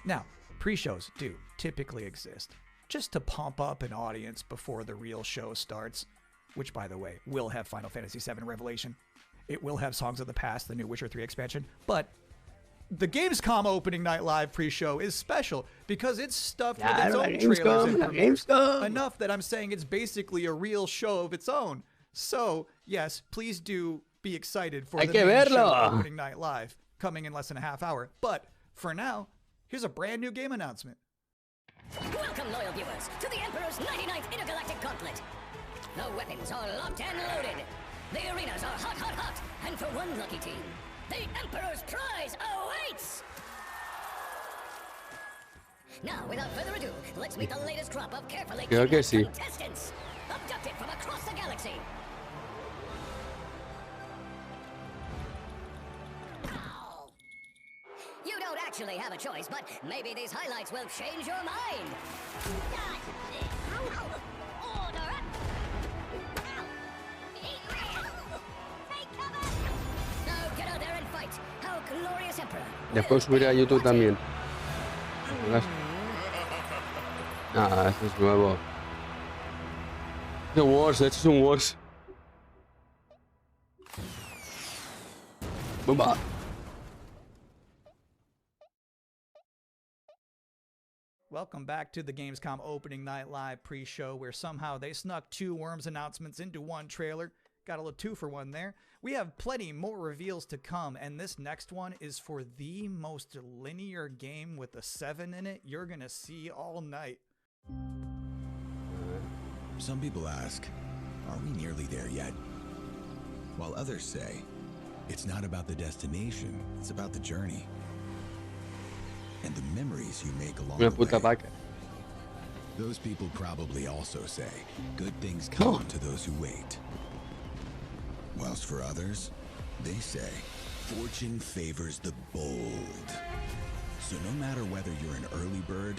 Now, pre-shows do typically exist just to pump up an audience before the real show starts, which, by the way, will have Final Fantasy VII Revelation. It will have Songs of the Past, the new Witcher 3 expansion, but the Gamescom opening night live pre-show is special because it's stuffed with its own trailers and premieres, enough that I'm saying it's basically a real show of its own. So, yes, please do be excited for the main show opening night live, coming in less than a half hour. But for now, here's a brand new game announcement. Welcome, loyal viewers, to the Emperor's 99th Intergalactic Gauntlet. The weapons are locked and loaded. The arenas are hot, hot, hot. And for one lucky team, the Emperor's prize awaits! Now, without further ado, let's meet the latest crop of carefully contestants, abducted from across the galaxy. You don't actually have a choice, but maybe these highlights will change your mind. Order up! Take cover! Now get out there and fight. How glorious Emperor! Después subiré a YouTube también. Ah, esto es nuevo. Es un Wars, esto es un Wars. ¡Bomba! Welcome back to the Gamescom opening night live pre-show, where somehow they snuck 2 Worms announcements into one trailer. Got a little 2-for-1 there. We have plenty more reveals to come, and this next one is for the most linear game with a 7 in it you're gonna see all night. Some people ask, are we nearly there yet? While others say, it's not about the destination, it's about the journey. And the memories you make along the way. Those people probably also say, good things come to those who wait. Whilst for others, they say, fortune favors the bold. So no matter whether you're an early bird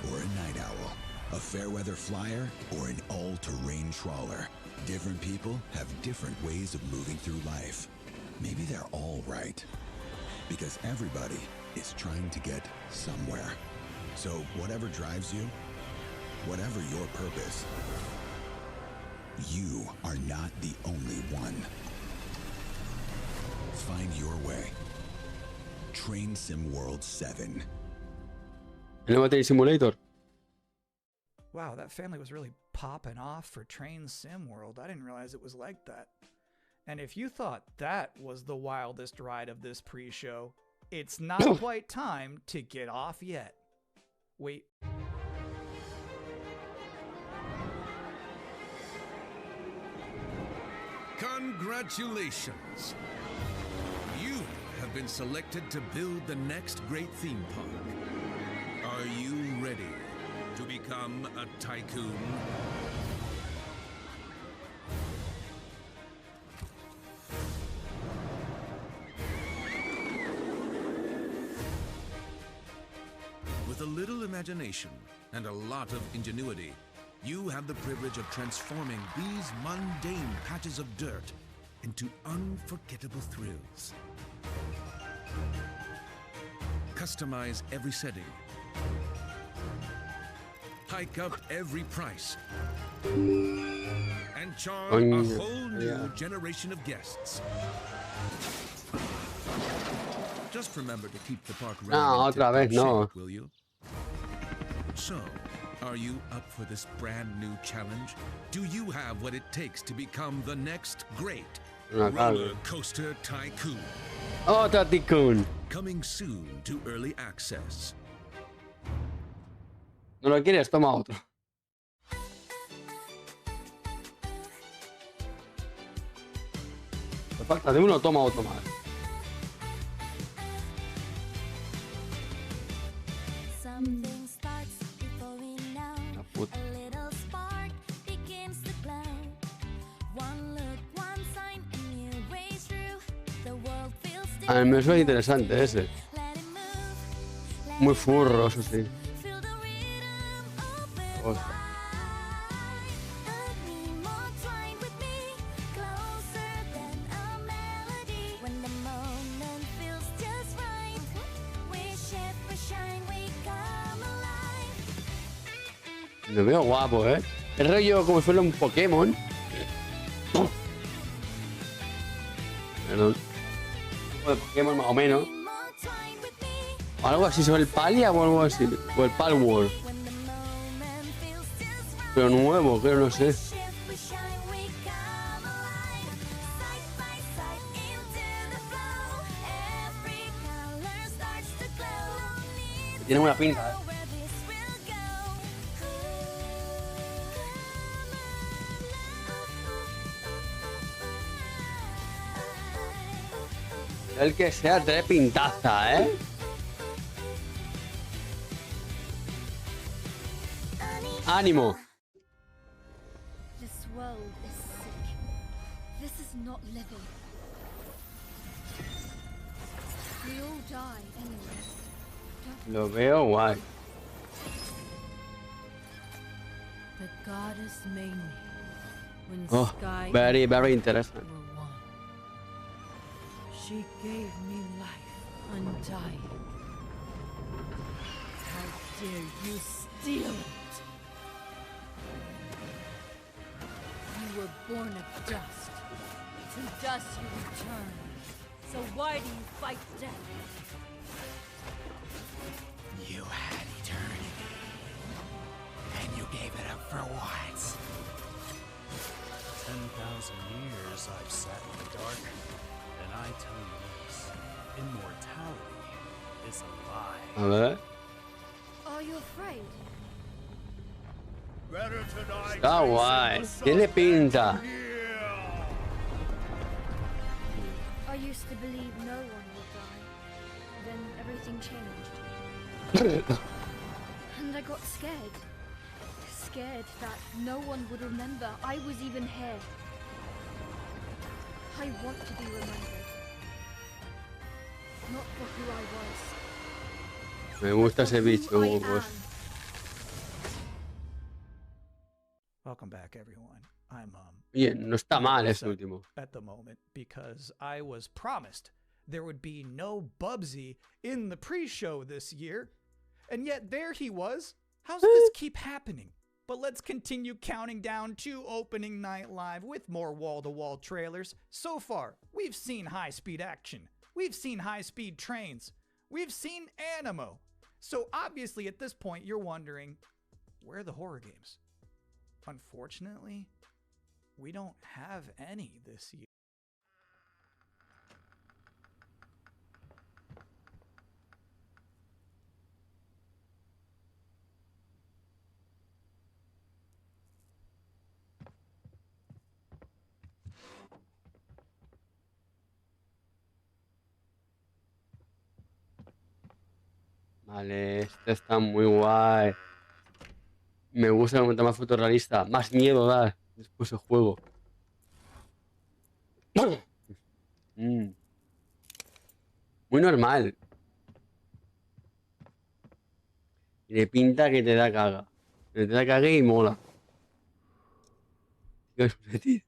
or a night owl, a fair weather flyer or an all-terrain trawler, different people have different ways of moving through life. Maybe they're all right, because everybody is trying to get somewhere. So whatever drives you, whatever your purpose, you are not the only one. Find your way. Train Sim World 7. Train Simulator. Wow, that family was really popping off for Train Sim World. I didn't realize it was like that. And if you thought that was the wildest ride of this pre-show, it's not quite time to get off yet. Wait. Congratulations! You have been selected to build the next great theme park. Are you ready to become a tycoon? With a little imagination and a lot of ingenuity, you have the privilege of transforming these mundane patches of dirt into unforgettable thrills. Customize every setting. Hike up every price. And charm a whole new generation of guests. Just remember to keep the park running, will you? So, are you up for this brand new challenge? Do you have what it takes to become the next great roller coaster tycoon? Oh, tycoon. Coming soon to early access. No lo quieres, toma otro. Te falta de uno, toma otro más. A mí me suena interesante ese. Muy furro, eso sí. Hostia. Lo veo guapo, ¿eh? El rollo como si fuera un Pokémon. Perdón. Un poco de Pokémon más o menos. O algo así sobre el Palia o algo así. O el Palworld. Pero nuevo, creo, no sé. Tiene buena pinta, ¿eh? El que sea, trae pintaza, ¿eh? ¡Ánimo! This world is sick. This is not living. We all die anyway. Lo veo guay. The goddess made me when Oh, sky very, and very earth interesting. were one. She gave me life undying. How dare you steal it? You were born of dust. To dust you return. So why do you fight death? You had eternity, and you gave it up for what? 10,000 years I've sat in the dark, and I tell you this, immortality is a lie. A ver. Are you afraid? Está guay. Tiene pinta. I used to believe no one would die. Then everything changed. And I got scared. Scared that no one would remember I was even here. I want to be remembered. Not for who I was. Me gusta ese For who bicho, I pues. am. Welcome back, everyone. I'm Oye, no está mal ese upset último. at the moment because I was promised there would be no Bubsy in the pre-show this year, and yet there he was. How's this keep happening? But let's continue counting down to opening night live with more wall-to-wall trailers. So far, we've seen high-speed action. We've seen high-speed trains. We've seen Animo. So obviously at this point you're wondering, where are the horror games? Unfortunately, we don't have any this year. Vale, este está muy guay. Me gusta el momento más fotorrealista. Más miedo da después el juego. Muy normal. Y de pinta que te da caga. Te da caga y mola. Dios, tío.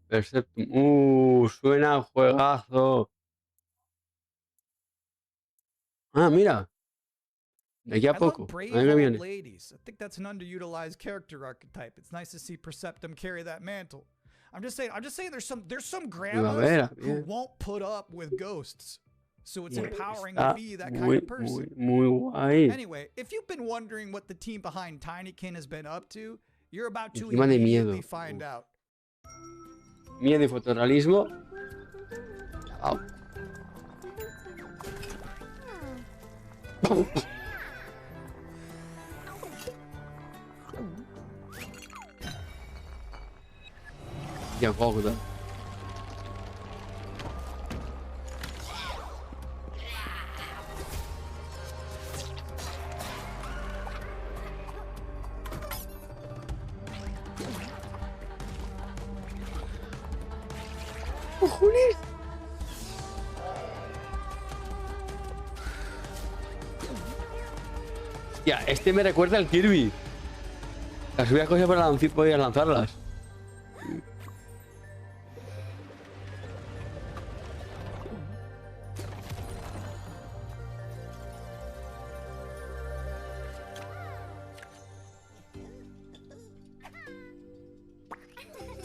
Perceptum. Suena a juegazo. Ah, mira. De aquí a I poco. love brave A ver qué old viene. ladies. I think that's an underutilized character archetype. It's nice to see Perceptum carry that mantle. I'm just saying there's some grandmas Primavera, who bien. won't put up with ghosts. So it's empowering Está to be that kind muy, of person. muy guay. Anyway, if you've been wondering what the team behind Tinykin has been up to, you're about to Encima de immediately miedo. find out. Miedo y fotorrealismo. Au. Ya gorda. cojones? Ya, este me recuerda al Kirby. Las subías cosas para podías lanzarlas.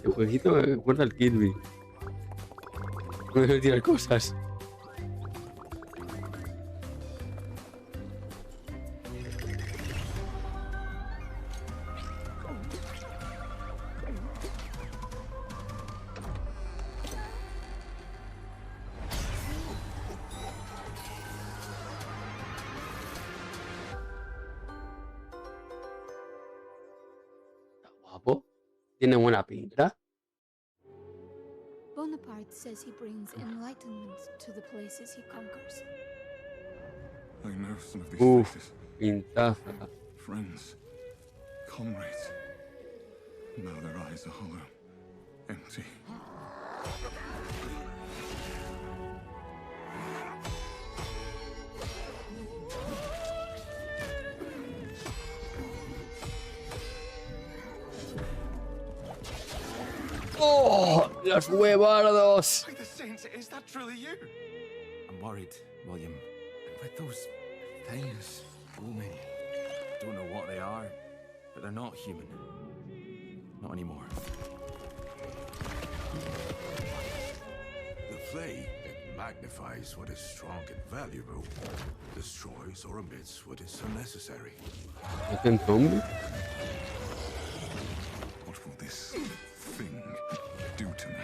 El jueguito me recuerda al Kirby. No debe tirar cosas. Guapo. Tiene buena pinta. Bonaparte says he brings enlightenment to the places he conquers. I know some of these faces. Pintaza. Friends. Comrades. Now their eyes are hollow. Empty. ¡Oh! ¡Los huevardos! By the saints, is that truly you? I'm worried, William. And with those things looming, I don't know what they are, but they're not human. Not anymore. The flame, it magnifies what is strong and valuable, destroys or omits what is unnecessary. ¿Es un zombie? What will this thing do to me?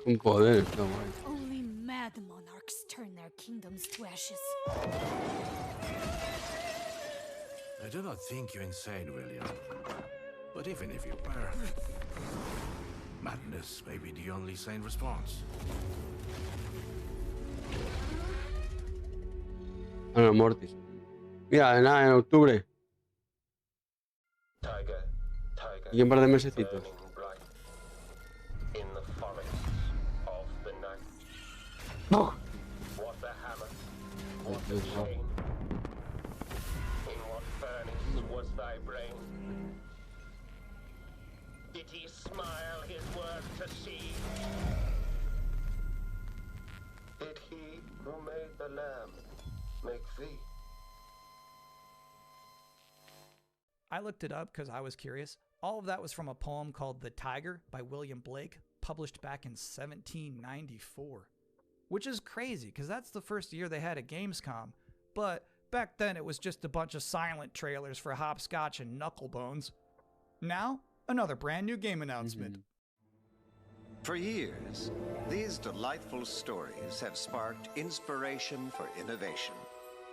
Un poder, está guay. Only mad monarchs turn their kingdoms to ashes. I do not think you insane, William. But even if you were, madness may be the only sane response. Ah, no, Mortis. Mira, nada, en octubre. Y un par de mesecitos. ¡No! Did he smile his work to see? Did he who made the lamb make thee? I looked it up because I was curious. All of that was from a poem called The Tiger by William Blake, published back in 1794. Which is crazy, because that's the first year they had a Gamescom. But back then it was just a bunch of silent trailers for Hopscotch and Knucklebones. Now, another brand new game announcement. For years, these delightful stories have sparked inspiration for innovation.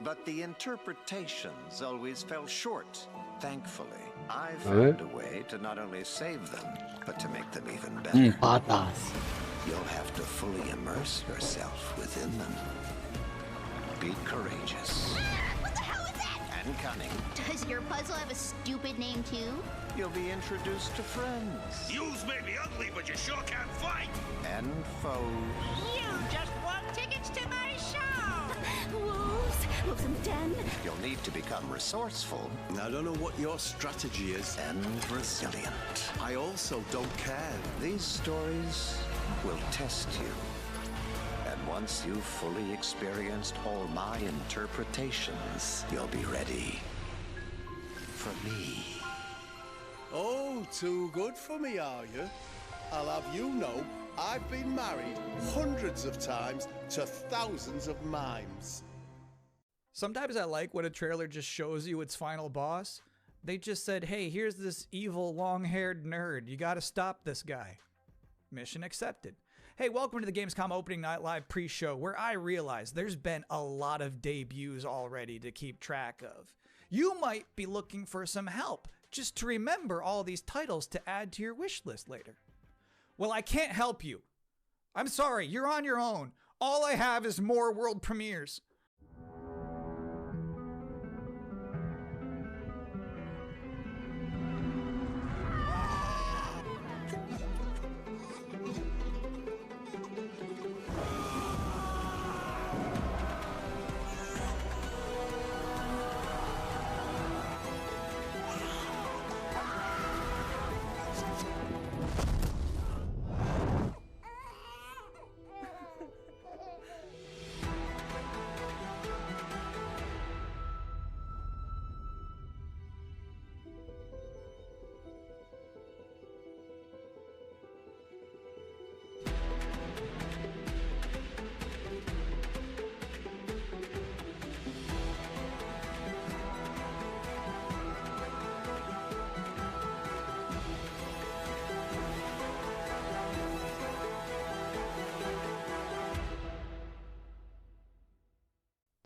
But the interpretations always fell short. Thankfully, I found a way to not only save them, but to make them even better. Patas. You'll have to fully immerse yourself within them. Be courageous. What the hell is that? And cunning. Does your puzzle have a stupid name too? You'll be introduced to friends. Yous may be ugly, but you sure can't fight! And foes. You just won tickets to my show! Wolves in the den. You'll need to become resourceful. I don't know what your strategy is. And resilient. I also don't care. These stories will test you. And once you've fully experienced all my interpretations, you'll be ready for me. Oh, too good for me, are you? I'll have you know, I've been married hundreds of times to thousands of mimes. Sometimes I like when a trailer just shows you its final boss. They just said, hey, here's this evil long-haired nerd. You gotta stop this guy. Mission accepted. Hey, welcome to the Gamescom Opening Night Live pre-show, where I realize there's been a lot of debuts already to keep track of. You might be looking for some help, just to remember all these titles to add to your wish list later. Well, I can't help you. I'm sorry, you're on your own. All I have is more world premieres.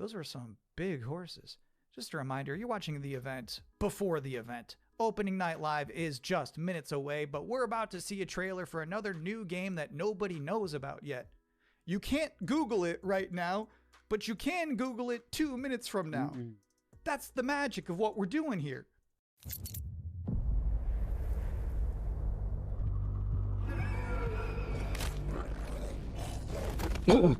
Those were some big horses. Just a reminder, you're watching the event before the event. Opening Night Live is just minutes away, but we're about to see a trailer for another new game that nobody knows about yet. You can't Google it right now, but you can Google it 2 minutes from now. That's the magic of what we're doing here. Boom.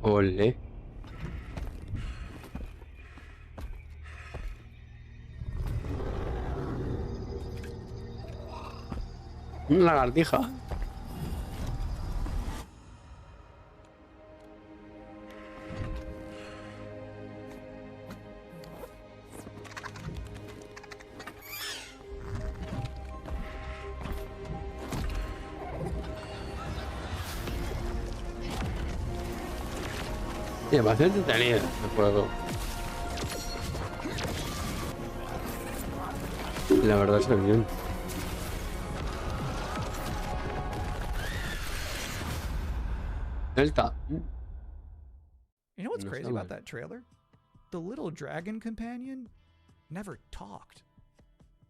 Ole. Una lagartija. Sí, bastante entretenido el juego. La verdad es que bien. Delta. You know what's crazy about that trailer? The little dragon companion never talked.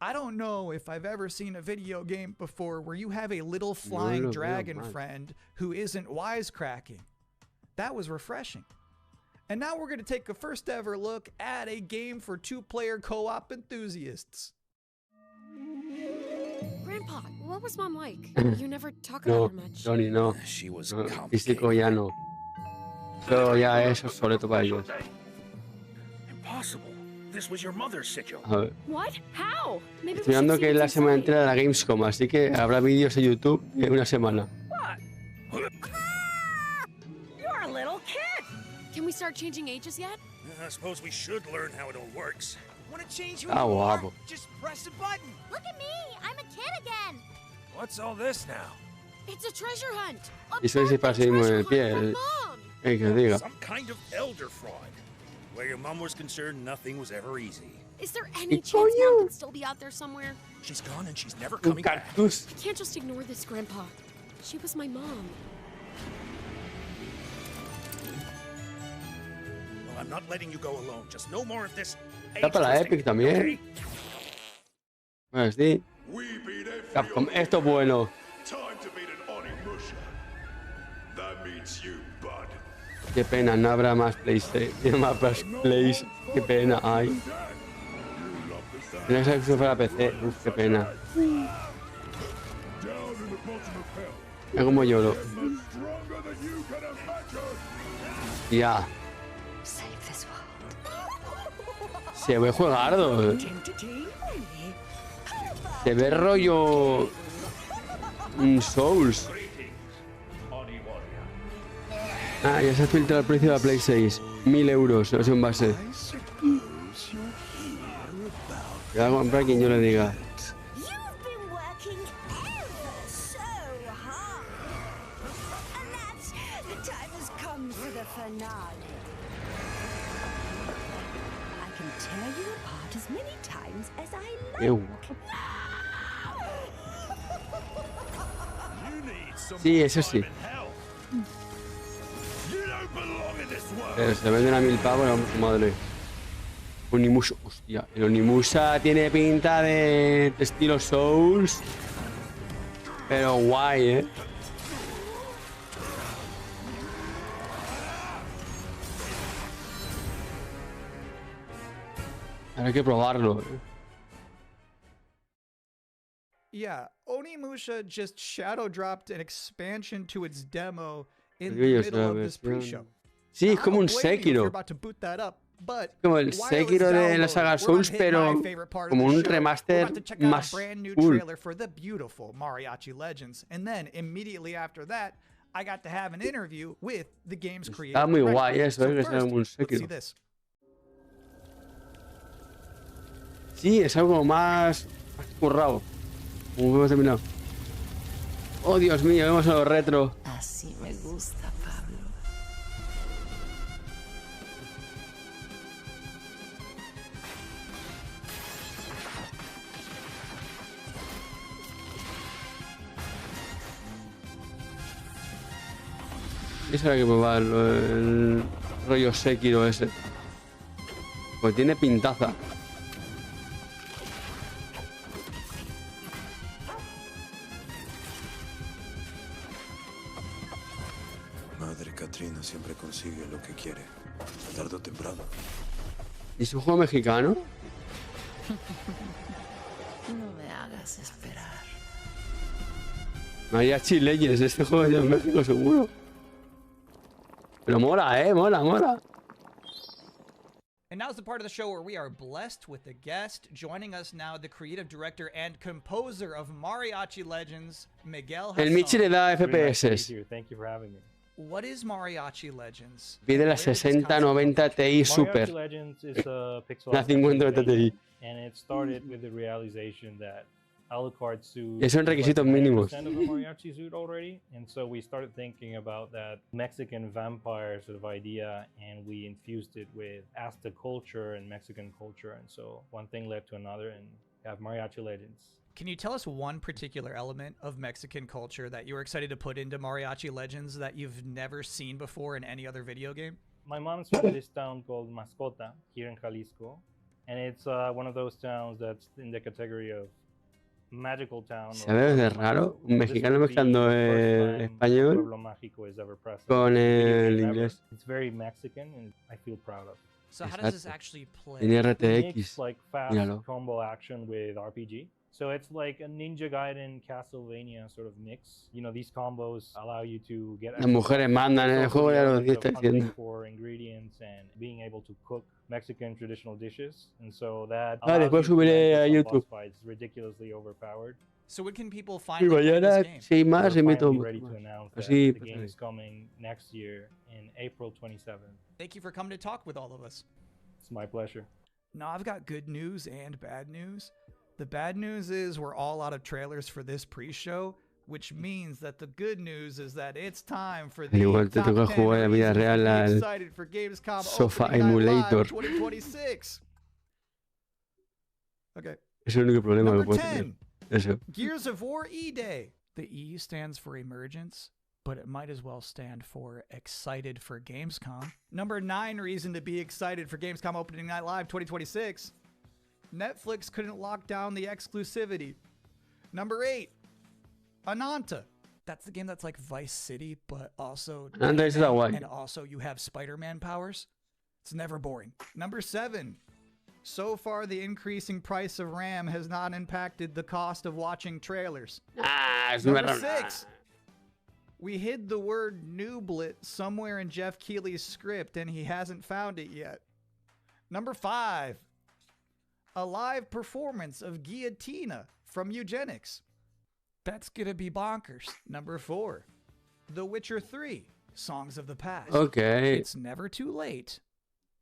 I don't know if I've ever seen a video game before where you have a little flying dragon friend who isn't wisecracking. That was refreshing. And now we're going to take a first ever look at a game for two-player co-op enthusiasts. Grandpa, what was Mom like? You never talk about her much. Johnny, no. She was Físico ya no. Pero ya es obsoleto para ellos. Impossible. This was your mother's sigil. A ver. What? How? Maybe Estoy mirando que es la semana entera de la Gamescom, así que habrá vídeos en YouTube en una semana. You're a little kid. Can we start changing ages yet? I suppose we should learn how it'll works. Want to change who Ah, you are? guapo. Just press a button. Look at me. I'm a kid again. What's all this now? It's a treasure hunt. Y soy si para seguirme en el pie. Que diga. Some kind of elder fraud. Where your mom was concerned, nothing was ever easy. Is there any chance Mom can still be out there somewhere? She's gone and she's never coming back. I can't just ignore this, Grandpa. She was my mom. Well, I'm not letting you go alone. Just no more of this. Está para la Epic también. Bueno, sí. Capcom, esto es bueno. Qué pena, no habrá más PlayStation, más Plays. Qué pena, ay. Tienes que ser para PC, uf, qué pena. Es como lloro. Ya. Se ve juegardo. Se ve rollo Souls. Ah, ya se ha filtrado el precio de la Play 6. 1000 euros, versión base. Le voy a comprar a quien yo le diga. Sí, eso sí. Pero se venden a 1000 pavos, vamos, madre. Onimusha, hostia. El Onimusha tiene pinta de estilo Souls. Pero guay, Ahora hay que probarlo, Yeah, Onimusha just shadow dropped an expansion to its demo in Sí, the middle of this pre-show. Sí, es como un Sekiro. Como el Sekiro de la saga Souls, pero como un remaster más cool. For the beautiful Mariachi Legends, and then immediately after that, I got to have an interview with the game's creator. Está muy guay eso, que sea como un Sekiro. Sí, es algo más currado. Como hemos terminado. Oh, Dios mío, vemos a lo retro. Así me gusta, Pablo. Eso era que probar el rollo Sekiro ese. Pues tiene pintaza. Madre Katrina siempre consigue lo que quiere, tarde o temprano. ¿Y es un juego mexicano? No me hagas esperar. Mariachi Legends, este juego es de México seguro. Pero mola, mola. And now's the part of the show where we are blessed with a guest. Joining us now, the creative director and composer of Mariachi Legends, Miguel Hassan. El Michi le da FPS. Thank you for having me. What is Mariachi Legends? Pide la 6090 Ti Super. Mariachi Legends is a pixel La 5090 Ti. And it started with the realization that Alucard suit Y son requisitos mínimos. of a mariachi suit already, and so we started thinking about that Mexican vampire sort of idea, and we infused it with Aztec culture and Mexican culture, and so one thing led to another, and we have Mariachi Legends. Can you tell us one particular element of Mexican culture that you were excited to put into Mariachi Legends that you've never seen before in any other video game? My mom's from this town called Mascota here in Jalisco, and it's one of those towns that's in the category of magical town. ¿Sabes de raro? Un mexicano mezclando el español con el inglés. It's very Mexican and I feel proud of. So how does this actually play? Tiene RTX. It's like fast Míralo. combo action with RPG. So it's like a Ninja Gaiden Castlevania sort of mix. You know, these combos allow you to get Las mujeres mandan en el juego, ya lo está diciendo. for ingredients and being able to cook Mexican traditional dishes. And so that Después subiré a YouTube. fights ridiculously overpowered. So when can people Y finally play mañana, this game? si hay más, We're invito finally ready to announce that así. the game is coming next year in April 27th. Thank you for coming to talk with all of us. It's my pleasure. Now I've got good news and bad news. The bad news is we're all out of trailers for this pre-show, which means that the good news is that it's time for the Igual te toca jugar en la vida real al excited for Gamescom Sofa Opening Night Live Emulator. 2026. Okay. Es el único problema que Number puedo tener. 10. Eso. Gears of War E-Day. The E stands for emergence, but it might as well stand for excited for Gamescom. Number 9 reason to be excited for Gamescom Opening Night Live 2026. Netflix couldn't lock down the exclusivity. Number 8, Ananta. That's the game that's like Vice City, but also Ananta es la guay. and also you have Spider-Man powers. It's never boring. Number 7. So far, the increasing price of RAM has not impacted the cost of watching trailers. Number 6. We hid the word nooblet somewhere in Jeff Keighley's script, and he hasn't found it yet. Number 5. A live performance of Guillotina from Eugenics. That's gonna be bonkers. Number 4. The Witcher 3. Songs of the Past. Okay. It's never too late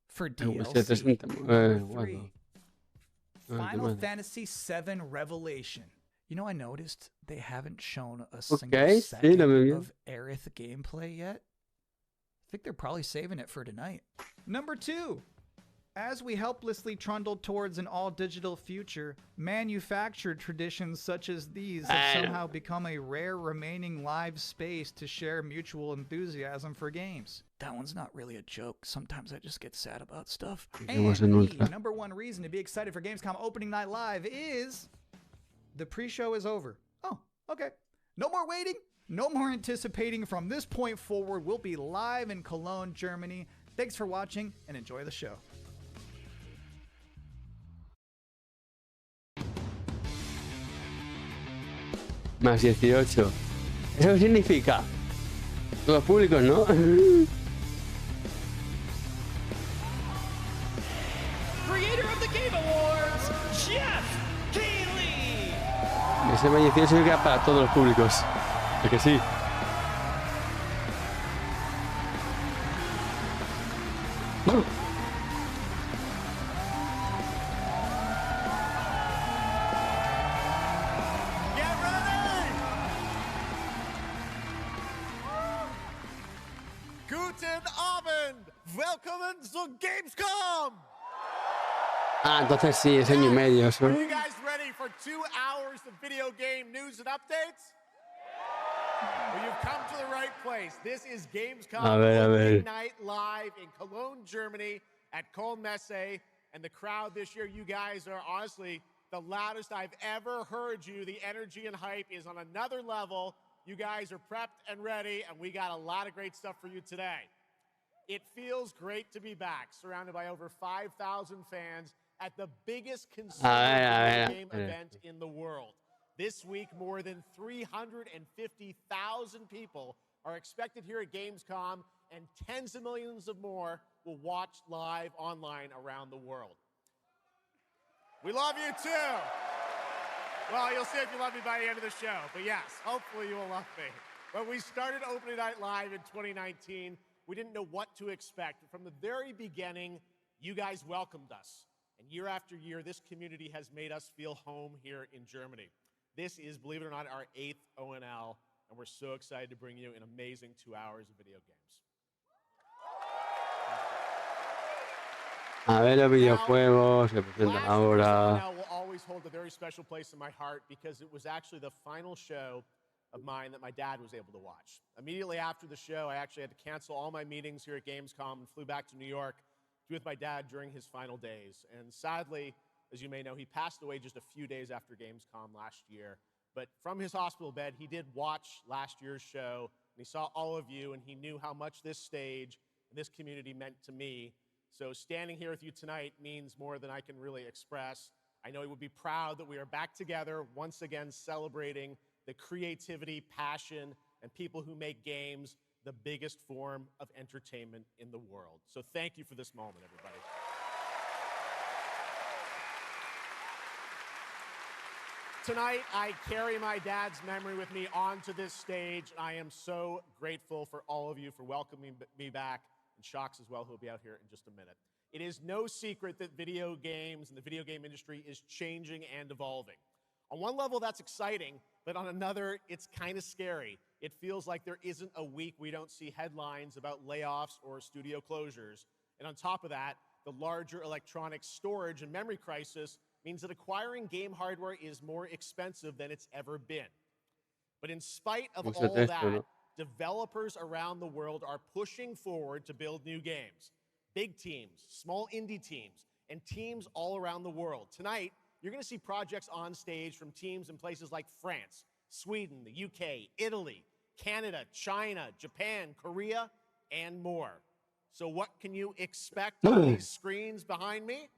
for Witcher DLC. 3. Number 3. Bueno. Final Fantasy VII Revelation. You know, I noticed they haven't shown a single Okay, sí, second lo veo bien. of Aerith gameplay yet. I think they're probably saving it for tonight. Number 2. As we helplessly trundle towards an all-digital future, manufactured traditions such as these have somehow become a rare remaining live space to share mutual enthusiasm for games. That one's not really a joke. Sometimes I just get sad about stuff. And the number 1 reason to be excited for Gamescom Opening Night Live is the pre-show is over. Oh, okay. No more waiting. No more anticipating. From this point forward, we'll be live in Cologne, Germany. Thanks for watching and enjoy the show. Más 18. ¿Eso qué significa? Los públicos, ¿no? Game Awards, Jeff Keighley. Ese maldición se queda para todos los públicos. ¿Es que sí? Guten Abend! Welcome to Gamescom! Ah, entonces sí, es año y medio. Eso. Are you guys ready for 2 hours of video game news and updates? Well, you've come to the right place. This is Gamescom opening night live in Cologne, Germany at Köln-Messe. And the crowd this year, you guys are honestly the loudest I've ever heard you. The energy and hype is on another level. You guys are prepped and ready, and we got a lot of great stuff for you today. It feels great to be back, surrounded by over 5,000 fans at the biggest consumer game event in the world. This week, more than 350,000 people are expected here at Gamescom, and tens of millions of more will watch live online around the world. We love you too. Well, you'll see if you love me by the end of the show, but yes, hopefully you will love me. When we started Opening Night Live in 2019, we didn't know what to expect. From the very beginning, you guys welcomed us. And year after year, this community has made us feel home here in Germany. This is, believe it or not, our 8th ONL, and we're so excited to bring you an amazing 2 hours of video games. A ver los videojuegos se presentan ahora. ONL will always hold a very special place in my heart because it was actually the final show of mine that my dad was able to watch. Immediately after the show, I actually had to cancel all my meetings here at Gamescom and flew back to New York to be with my dad during his final days. And sadly, as you may know, he passed away just a few days after Gamescom last year. But from his hospital bed, he did watch last year's show, and he saw all of you, and he knew how much this stage and this community meant to me. So standing here with you tonight means more than I can really express. I know he would be proud that we are back together, once again celebrating the creativity, passion, and people who make games the biggest form of entertainment in the world. So thank you for this moment, everybody. Tonight, I carry my dad's memory with me onto this stage. I am so grateful for all of you for welcoming me back, and Shocks as well, who will be out here in just a minute. It is no secret that video games and the video game industry is changing and evolving. On one level, that's exciting, but on another, it's kind of scary. It feels like there isn't a week we don't see headlines about layoffs or studio closures. And on top of that, the larger electronic storage and memory crisis means that acquiring game hardware is more expensive than it's ever been. But in spite of all that, developers around the world are pushing forward to build new games. Big teams, small indie teams, and teams all around the world. Tonight, you're going to see projects on stage from teams in places like France, Sweden, the UK, Italy, Canada, China, Japan, Korea, and more. So what can you expect on these screens behind me?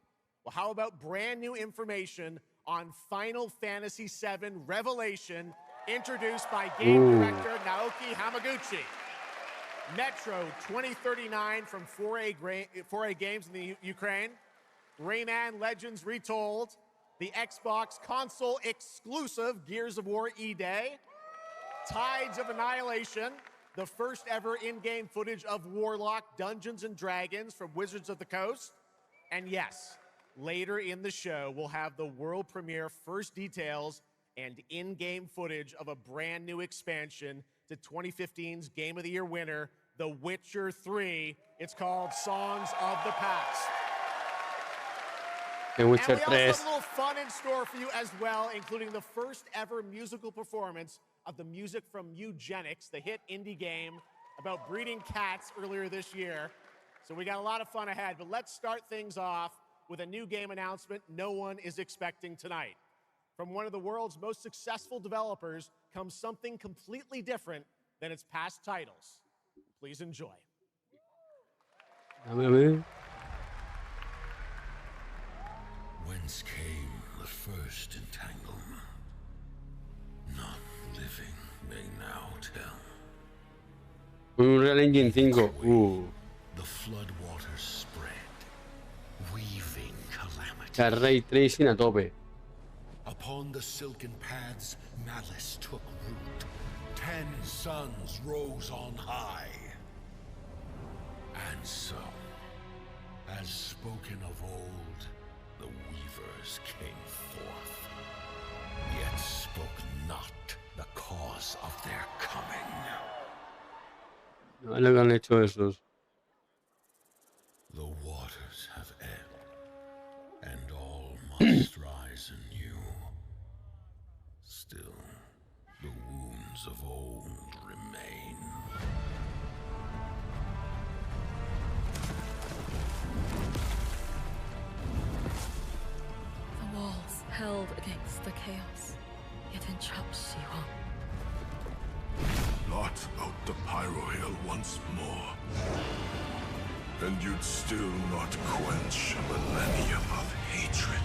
Well, how about brand new information on Final Fantasy VII Revelation, introduced by game director Naoki Hamaguchi. Metro 2039 from 4A Games in the Ukraine. Rayman Legends Retold. The Xbox console exclusive Gears of War E-Day. Tides of Annihilation. The first ever in-game footage of Warlock Dungeons & Dragons from Wizards of the Coast. And yes, later in the show, we'll have the world premiere first details and in-game footage of a brand new expansion to 2015's Game of the Year winner, The Witcher 3. It's called Songs of the Past. The Witcher and we 3. also have a little fun in store for you as well, including the first ever musical performance of the music from Eugenics, the hit indie game about breeding cats earlier this year. So we got a lot of fun ahead, but let's start things off with a new game announcement no one is expecting tonight. From one of the world's most successful developers comes something completely different than its past titles. Please enjoy. Whence came the first entanglement? None living may now tell. Unreal Engine 5. The floodwaters spread, weaving Ray tracing a tope. Upon the silken paths, malice took root. 10 suns rose on high. And so, as spoken of old, the weavers came forth, yet spoke not the cause of their coming. No, lo que han hecho esos. The waters have ebbed, and all must rise anew. Still, the wounds of old remain. The walls held against the chaos, yet entrapped Shiwan. Blot out the Pyro Hill once more, and you'd still not quench a millennium of hatred.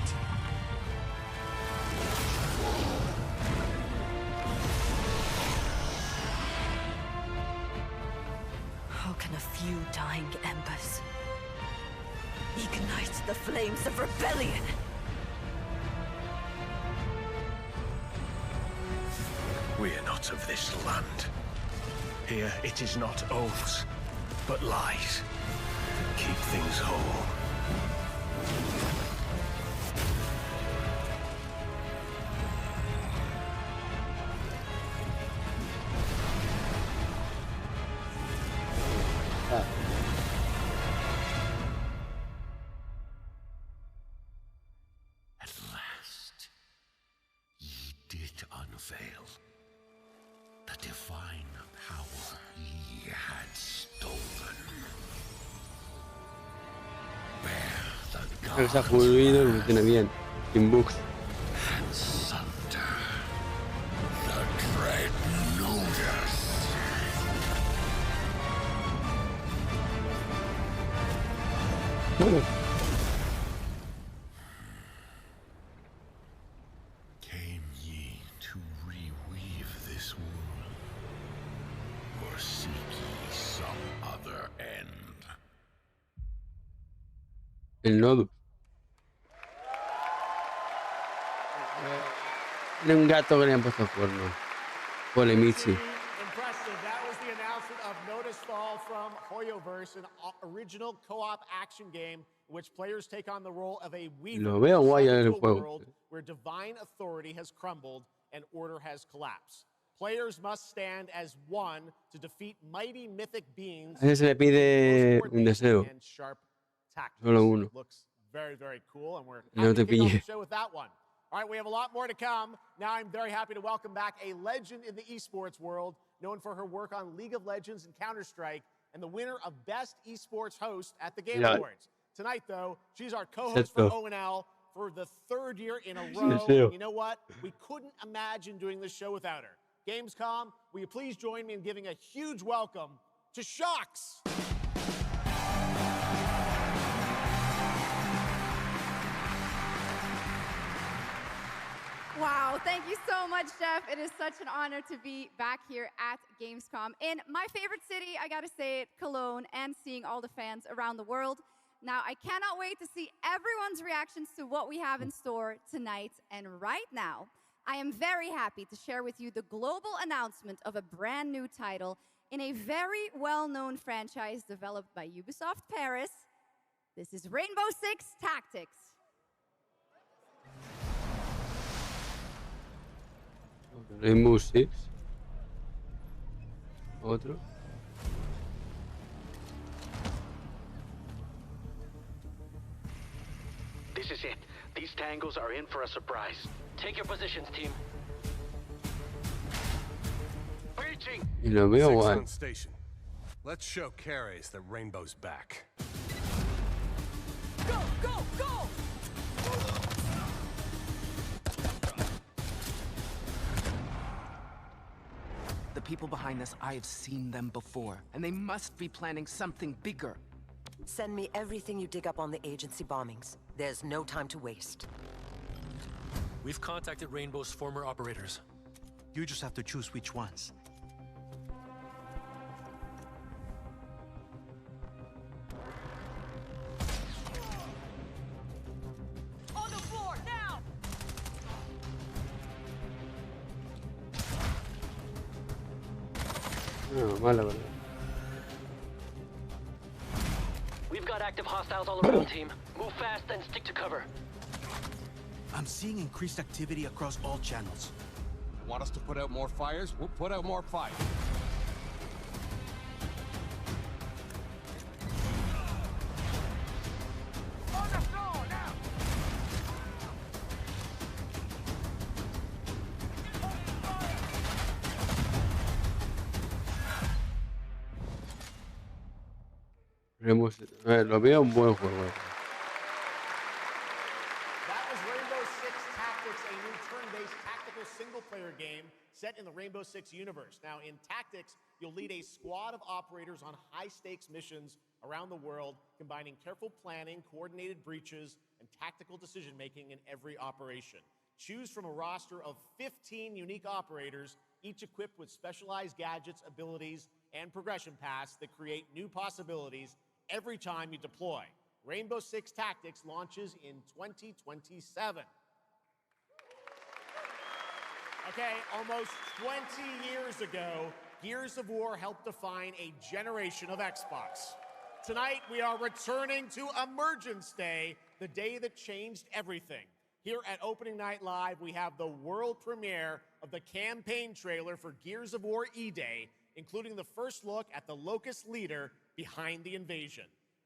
How can a few dying embers ignite the flames of rebellion? We are not of this land. Here it is not oaths, but lies that keep things whole. At last, ye did unveil the divine power ye had stolen. Bear the Creo que se ha fluido y funciona bien. Sin bugs. and sunder the dread Ludus. Came ye to reweave this world, or seek ye some other end? El nodo. Era un gato que le han puesto cuernos. Polemichi. Impressive. That was the announcement of Notice Fall from Hoyoverse, an original co-op action game in which players take on the role of a weaver Lo veo guay en el into a juego. world where divine authority has crumbled and order has collapsed. Players must stand as one to defeat mighty mythic beings. A ese se le pide un deseo. And sharp tactics. Solo uno. Looks very, very cool, and we're No happy te to kick off the pille. show with that one. All right, we have a lot more to come. Now I'm very happy to welcome back a legend in the esports world, known for her work on League of Legends and Counter-Strike, and the winner of Best Esports Host at the Game Awards. Tonight, though, she's our co-host for ONL for the 3rd year in a row. And you know what? We couldn't imagine doing this show without her. Gamescom, will you please join me in giving a huge welcome to Shocks? Wow, thank you so much, Jeff. It is such an honor to be back here at Gamescom in my favorite city, I gotta say it, Cologne, and seeing all the fans around the world. Now, I cannot wait to see everyone's reactions to what we have in store tonight. And right now, I am very happy to share with you the global announcement of a brand new title in a very well-known franchise developed by Ubisoft Paris. This is Rainbow Six Tactics. Rainbow Six. Otro. This is it. These tangles are in for a surprise. Take your positions, team. Breaching! Y lo veo Six guay. on station. Let's show Cares that Rainbow's back. Go, go, go! The people behind this, I have seen them before, and they must be planning something bigger. Send me everything you dig up on the agency bombings. There's no time to waste. We've contacted Rainbow's former operators. You just have to choose which ones. No, mala verdad. We've got active hostiles all around, team. Move fast and stick to cover. I'm seeing increased activity across all channels. Want us to put out more fires? We'll put out more fire. Lo veo un buen juego. That was Rainbow Six Tactics, a new turn-based tactical single-player game set in the Rainbow Six universe. Now, in Tactics, you'll lead a squad of operators on high-stakes missions around the world, combining careful planning, coordinated breaches, and tactical decision-making in every operation. Choose from a roster of 15 unique operators, each equipped with specialized gadgets, abilities, and progression paths that create new possibilities every time you deploy. Rainbow Six Tactics launches in 2027. Okay, almost 20 years ago, Gears of War helped define a generation of Xbox. Tonight, we are returning to Emergence Day, the day that changed everything. Here at Opening Night Live, we have the world premiere of the campaign trailer for Gears of War E-Day, including the first look at the Locust leader behind the invasion.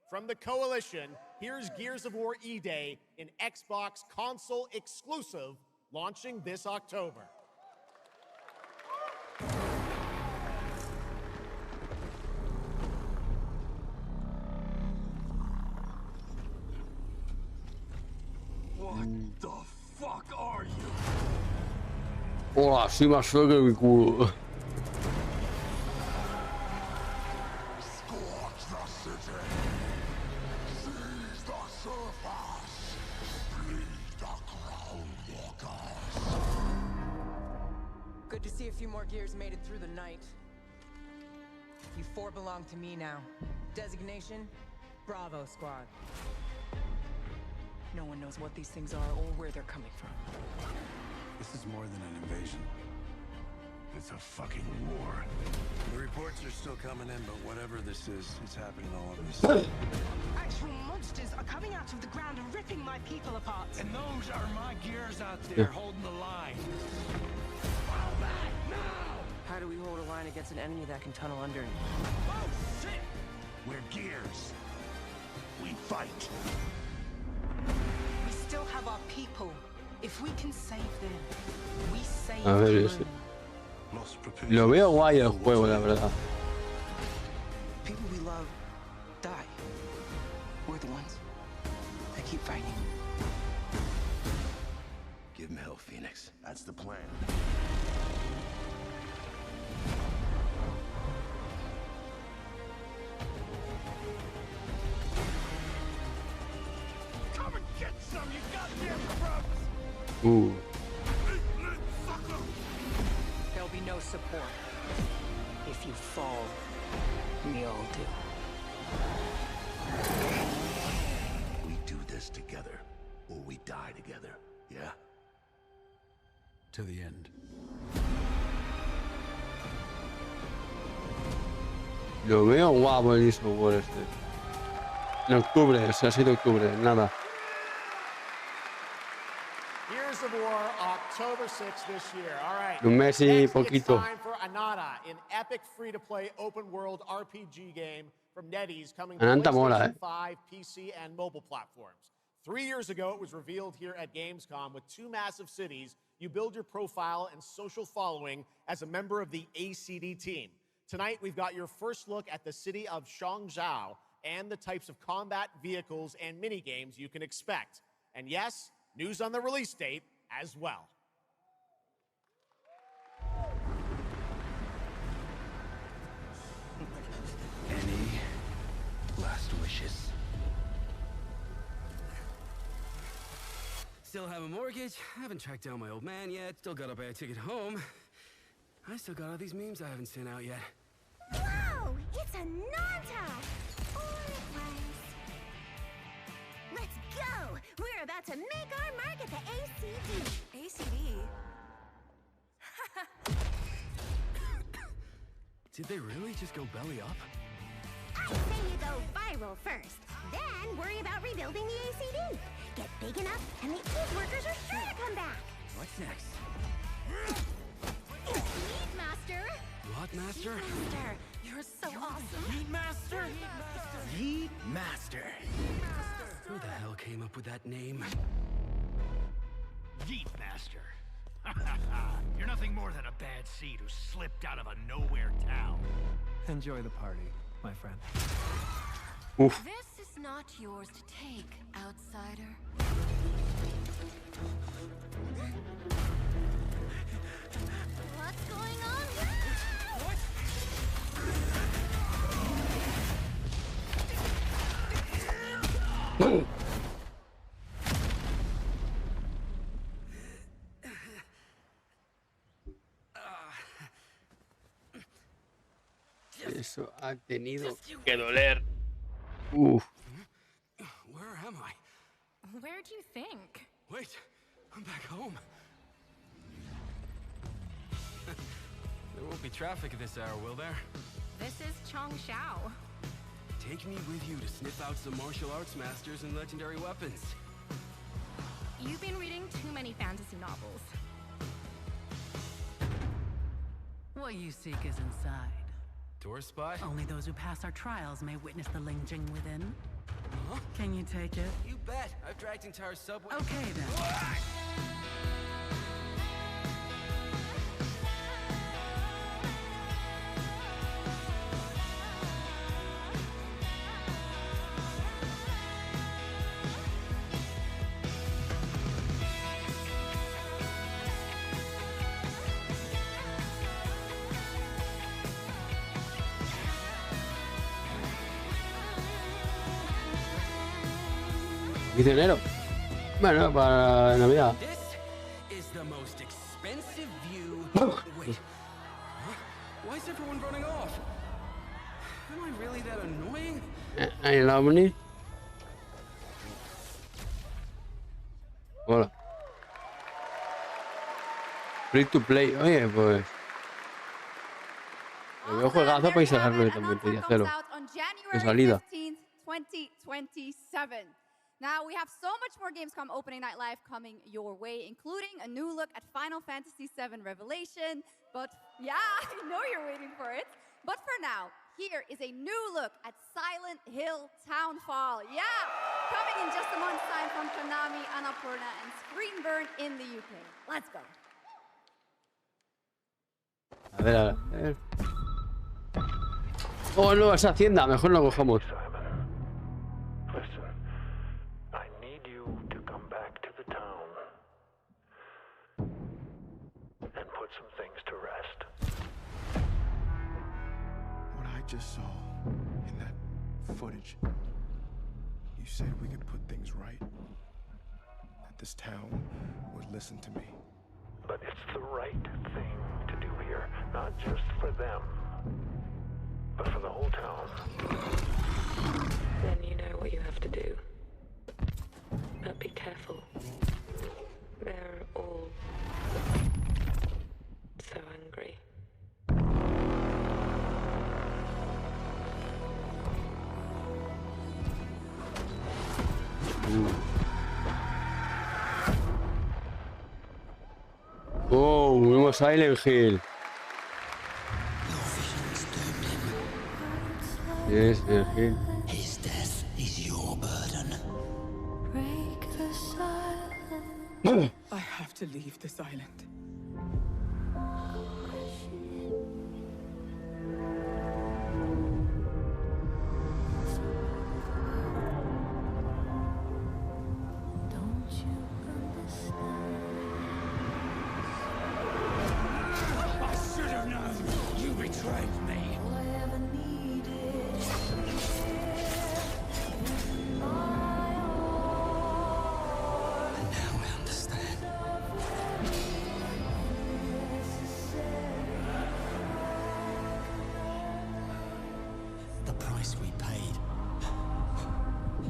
From the Coalition, here's Gears of War E-Day, an Xbox console exclusive, launching this October. What the fuck are you? Hola, sí más feo que mi culo. Scorch the city. Seize the surface. Bleed the ground walkers. Good to see a few more gears made it through the night. You four belong to me now. Designation, Bravo Squad. No one knows what these things are or where they're coming from. This is more than an invasion. It's a fucking war. The reports are still coming in, but whatever this is, it's happening all over the city. Actual monsters are coming out of the ground and ripping my people apart. And those are my gears out there holding the line. Fall back now! How do we hold a line against an enemy that can tunnel under? Oh shit! We're gears. We fight. We still have our people. If we can save them, we save A ver, ese. Lo veo guay el juego, la verdad. People we love die. We're the ones that keep fighting. Give him hell, Phoenix. That's the plan. Come and get some, you goddamn grubs! There'll be no support. If you fall, we all do. We do this together, or we die together, yeah? To the end. Lo veo guapo el software este. En octubre, o sea, ha sido octubre, nada. Gears of War, October 6th this year. All right. Un mes y Next, poquito. It's time for Anata, an epic free-to-play open-world RPG game from NetEase coming to Ananta mola, PlayStation 5, PC, and mobile platforms. 3 years ago, it was revealed here at Gamescom with 2 massive cities. You build your profile and social following as a member of the ACD team. Tonight, we've got your first look at the city of Shangzhou and the types of combat vehicles and mini-games you can expect. And yes, news on the release date as well. Any last wishes? Still have a mortgage, haven't tracked down my old man yet, still gotta buy a ticket home. I still got all these memes I haven't sent out yet. Whoa! It's a Nanta! Or it was. Let's go! We're about to make our mark at the ACD. ACD? Did they really just go belly up? I say you go viral first, then worry about rebuilding the ACD. Get big enough, and the old workers are sure to come back. What's next? Meat Master! What, Master? Master, you're so awesome. Meat Master? Yeet Master. Who the hell came up with that name? Yeet Master. You're nothing more than a bad seed who slipped out of a nowhere town. Enjoy the party, my friend. Oof. This is not yours to take, outsider. What's going on here? Eso ha tenido que doler. Uf. Where am I? Where do you think? Wait, I'm back home. There won't be traffic at this hour, will there? This is Chongshao. Take me with you to sniff out some martial arts masters and legendary weapons. You've been reading too many fantasy novels. What you seek is inside. Tourist spy? Only those who pass our trials may witness the Lingjing within. Huh? Can you take it? You bet. I've dragged entire subway. Okay then. ¿15 de enero? Bueno, para Navidad. This is the most expensive view. Wait. Huh? Why is everyone running off? Am I really that annoying? Ahí el ovni. Hola. Free to play. Oye, pues. Me veo juegazo para instalarlo también, podía hacerlo. De salida. 15th, 2027. Now, we have so much more Gamescom Opening Night Live coming your way, including a new look at Final Fantasy VII Revelation. But, yeah, I know you're waiting for it. But for now, here is a new look at Silent Hill Townfall. Yeah, coming in just a month's time from Konami, Annapurna, and Screenburn in the UK. Let's go. A ver. Oh, no, esa hacienda. Mejor no cojamos. Some things to rest. What I just saw in that footage, you said we could put things right. That this town would listen to me. But it's the right thing to do here, not just for them, but for the whole town. Then you know what you have to do. But be careful. They're all so angry. Oh, nuevo Silent Hill. Yes, Silent Hill. His death is your burden. Break the silence. I have to leave this island.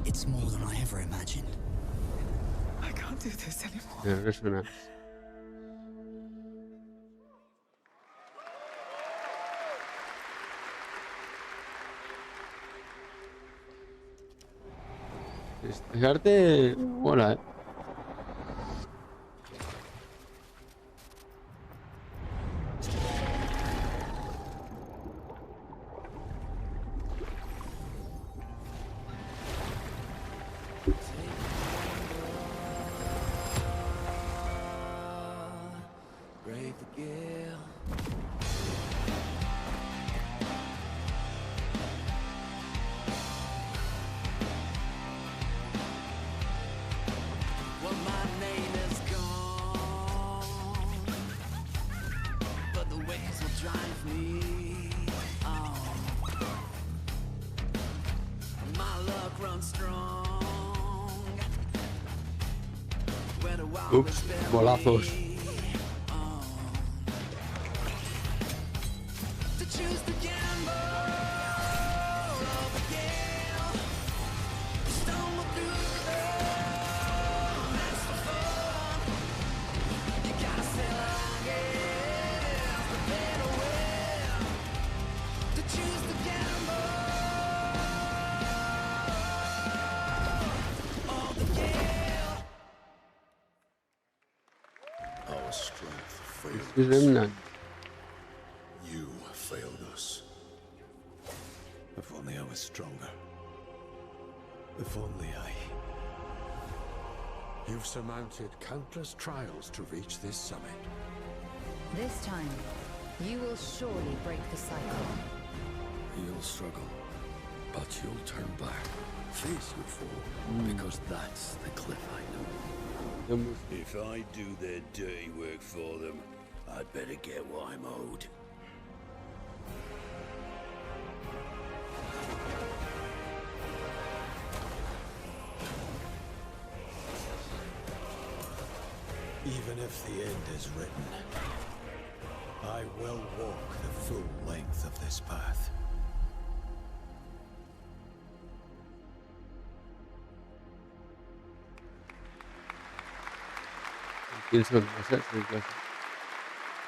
It's more than I ever imagined. I can't do this anymore. Resuena. Este arte mola, Brave the gale. Well, my name is gone, but the waves will drive me on. My luck runs strong. Where the wild Ups, bolazos. to choose the gamble of the gale. Stumble through the mess of fun. You gotta sail along against the better wind to choose the gamble of the gale. Our strength failed Soy Remnant. You failed us. If only I was stronger. If only I... You've surmounted countless trials to reach this summit. This time, you will surely break the cycle. You'll struggle, but you'll turn back, face your foe, because that's the cliff I know. If I do their dirty work for them, I'd better get what I'm owed. Even if the end is written, I will walk the full length of this path.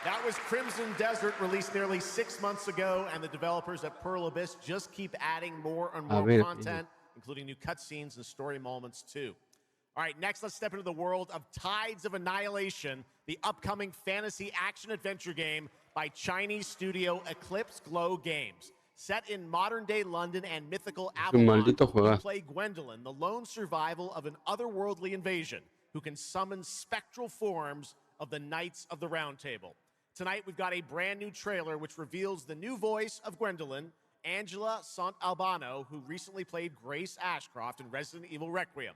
That was Crimson Desert, released nearly 6 months ago, and the developers at Pearl Abyss just keep adding more and more content, including new cutscenes and story moments too. All right, next let's step into the world of Tides of Annihilation, the upcoming fantasy action-adventure game by Chinese studio Eclipse Glow Games. Set in modern-day London and mythical Avalon, you play Gwendolyn, the lone survival of an otherworldly invasion who can summon spectral forms of the Knights of the Round Table. Tonight, we've got a brand new trailer which reveals the new voice of Gwendolyn, Angela Sant'Albano, who recently played Grace Ashcroft in Resident Evil Requiem.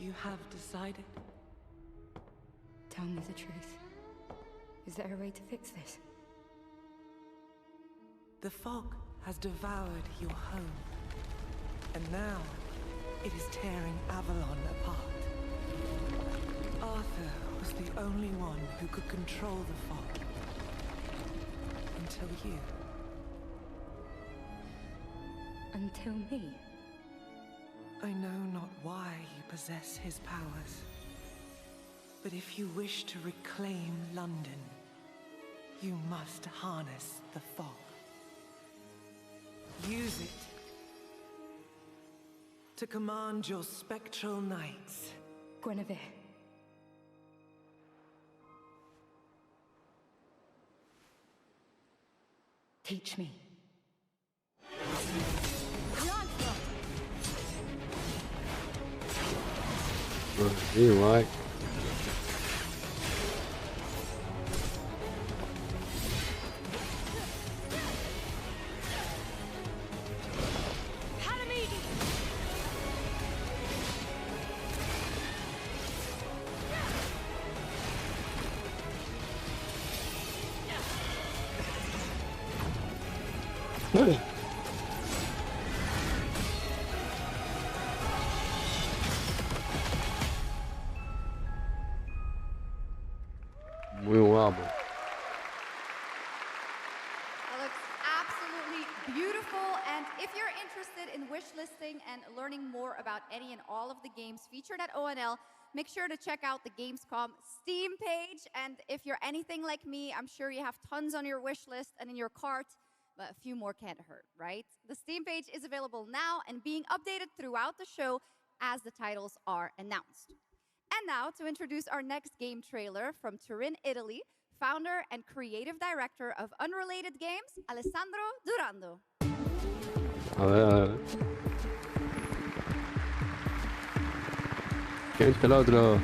You have decided? Tell me the truth. Is there a way to fix this? The fog has devoured your home, and now it is tearing Avalon apart. Arthur was the only one who could control the fog. Until you. Until me? I know not why you possess his powers, but if you wish to reclaim London, you must harness the fog. Use it to command your spectral knights. Guinevere. Teach me. Sí, guay. guapo. That looks absolutely beautiful. And if you're interested in wish listing and learning more about any and all of the games featured at ONL, make sure to check out the Gamescom Steam page. And if you're anything like me, I'm sure you have tons on your wish list and in your cart, but a few more can't hurt, right? The Steam page is available now and being updated throughout the show as the titles are announced. And now to introduce our next game trailer from Turin, Italy, founder and creative director of Unrelated Games, Alessandro Durando. A ver. ¿Quién es el otro?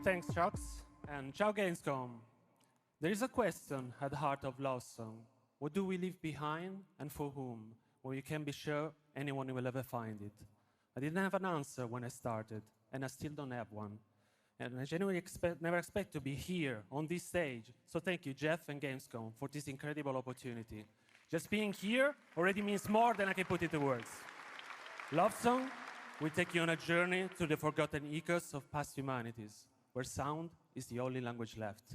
Thanks, Chucks, and ciao Gamescom. There is a question at the heart of Love Song. What do we leave behind and for whom? Well, you can be sure anyone will ever find it. I didn't have an answer when I started, and I still don't have one. And I genuinely never expect to be here on this stage. So thank you, Jeff and Gamescom, for this incredible opportunity. Just being here already means more than I can put into words. Love Song will take you on a journey to the forgotten echoes of past humanities, where sound is the only language left.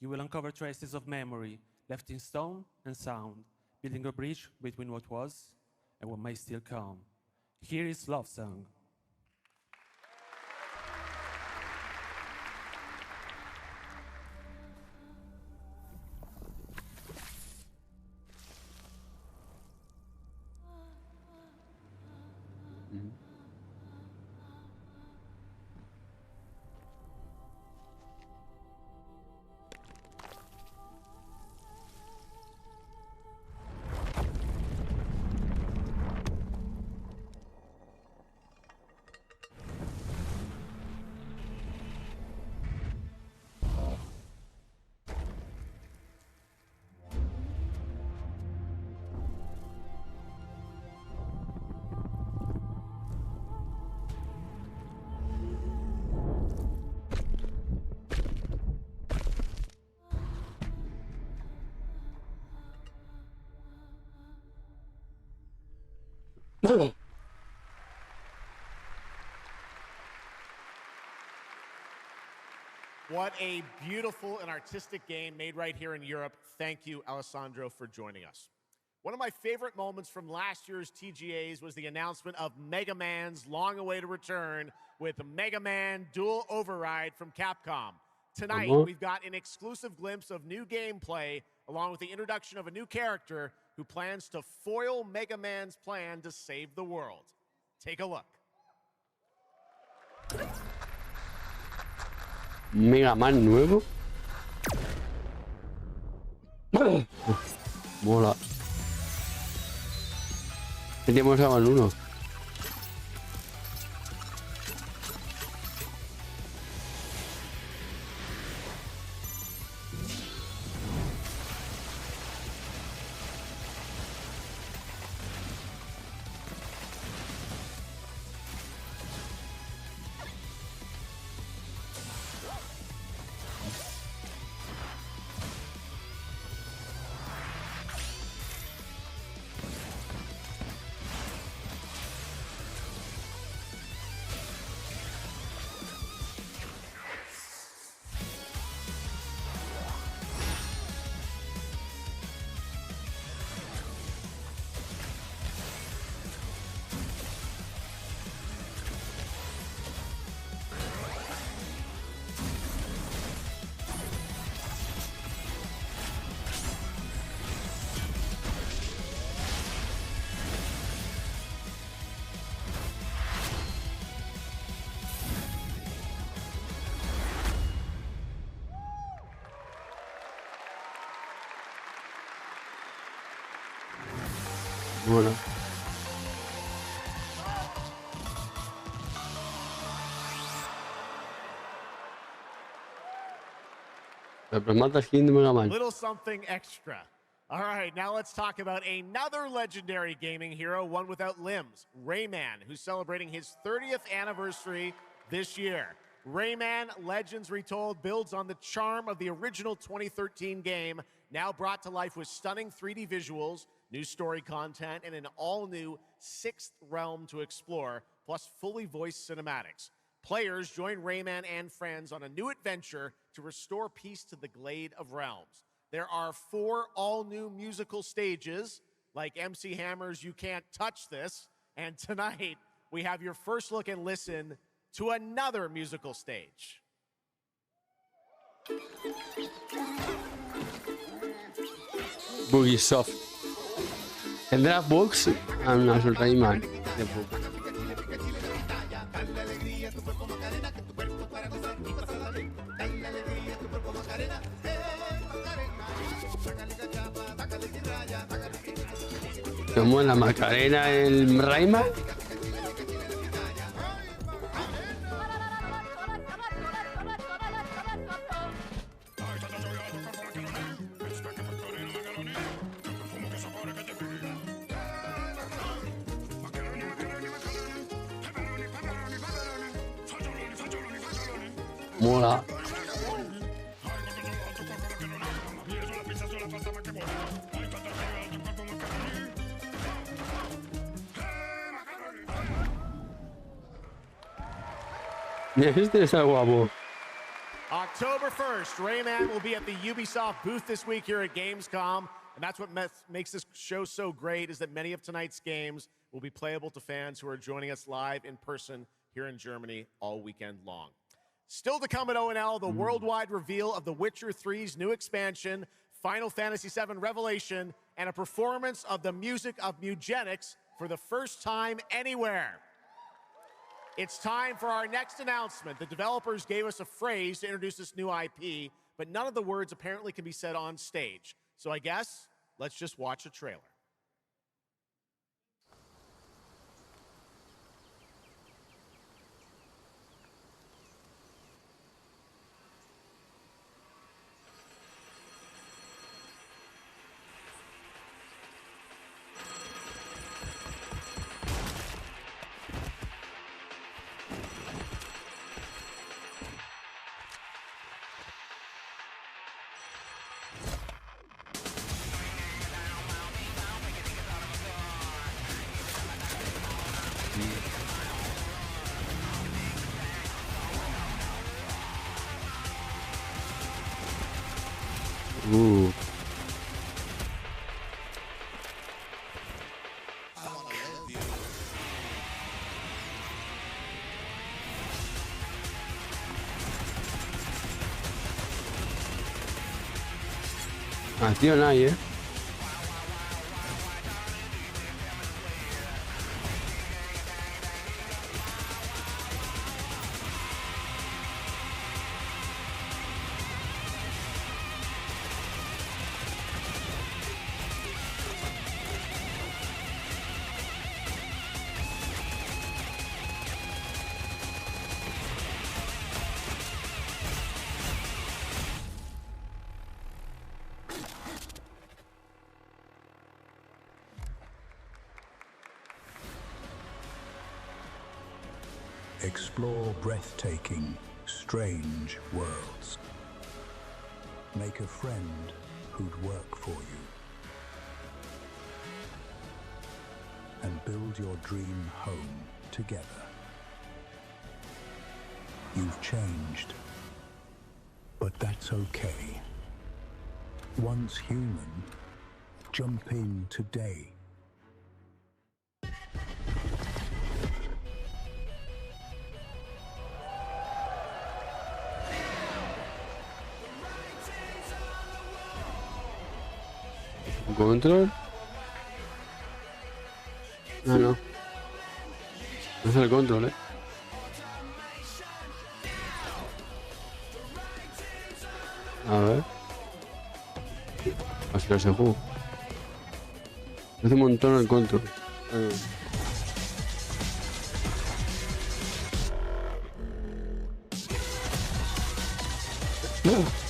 You will uncover traces of memory left in stone and sound, building a bridge between what was and what may still come. Here is Love Song. What a beautiful and artistic game made right here in Europe. Thank you, Alessandro, for joining us. One of my favorite moments from last year's TGAs was the announcement of Mega Man's long-awaited return with Mega Man Dual Override from Capcom. Tonight, we've got an exclusive glimpse of new gameplay, along with the introduction of a new character who plans to foil Mega Man's plan to save the world. Take a look. Mega Man nuevo. Mola. Tenemos algo al 1. Mola. Little something extra. All right, now let's talk about another legendary gaming hero, one without limbs, Rayman, who's celebrating his 30th anniversary this year. Rayman Legends Retold builds on the charm of the original 2013 game, Now brought to life with stunning 3D visuals, new story content, and an all-new 6th realm to explore, plus fully voiced cinematics. Players join Rayman and friends on a new adventure to restore peace to the Glade of Realms. There are 4 all-new musical stages, like MC Hammer's You Can't Touch This, and tonight we have your first look and listen to another musical stage. Boogie Soft. ¿Tendrá bugs? Ah, no, es un Rayman de bugs. ¿Cómo en la Macarena el Rayman? Mola. Este está guapo. October 1st, Rayman will be at the Ubisoft booth this week here at Gamescom. And that's what makes this show so great, is that many of tonight's games will be playable to fans who are joining us live in person here in Germany all weekend long. Still to come at ONL, the worldwide reveal of The Witcher 3's new expansion, Final Fantasy VII Revelation, and a performance of the music of Mugenics for the first time anywhere. It's time for our next announcement. The developers gave us a phrase to introduce this new IP, but none of the words apparently can be said on stage. So I guess let's just watch a trailer. Ah, tío, no hay, Explore breathtaking, strange worlds. Make a friend who'd work for you. And build your dream home together. You've changed, but that's okay. Once human, jump in today. ¿Control? Ah, no. No es el control, A ver. Así no se juega. Hace un montón el control.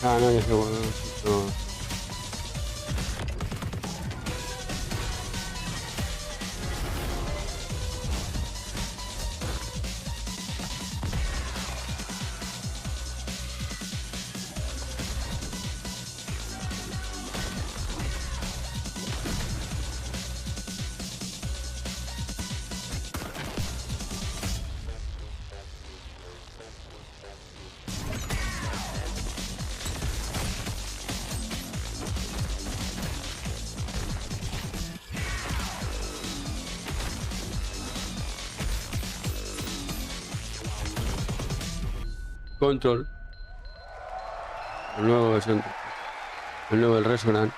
Ah, no, ya se juega. No. Control. El nuevo versión. El nuevo, el Resonant.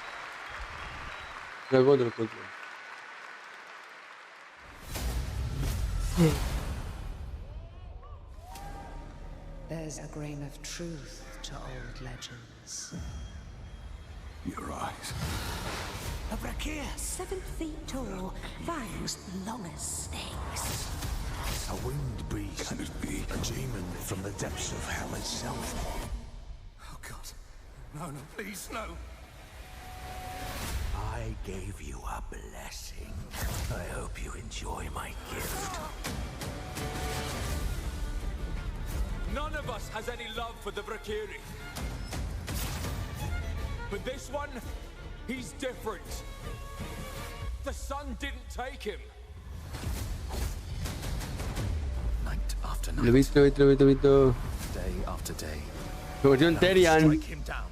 El control. There's a grain of truth to old legends. Your eyes. A Brakir, 7 feet tall, fangs long as snakes. A winged beast. Can it be? A demon from the depths of hell itself. Oh God. No, no, please, no. I gave you a blessing. I hope you enjoy my gift. None of us has any love for the Brakiri. But this one, he's different. The sun didn't take him. Night after night. Lo he visto. Day after day. Versión Terian. Strike him down.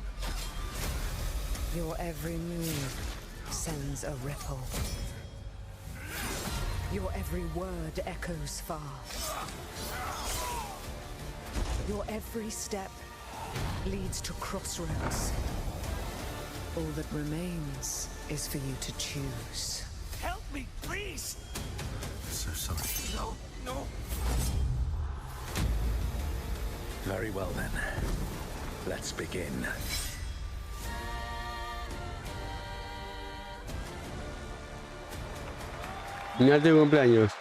Your every move sends a ripple. Your every word echoes far. Your every step leads to crossroads. All that remains is for you to choose. Help me, please. So sorry. No, no. Very well then. Let's begin. Final de cumpleaños.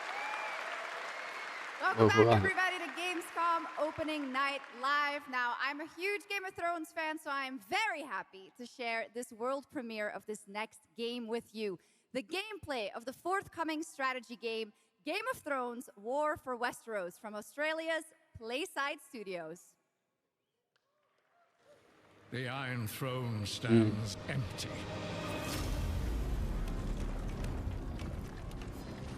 Welcome back, everybody, to Gamescom opening night live. Now, I'm a huge Game of Thrones fan, so I'm very happy to share this world premiere of this next game with you. The gameplay of the forthcoming strategy game, Game of Thrones War for Westeros, from Australia's Playside Studios. The Iron Throne stands empty.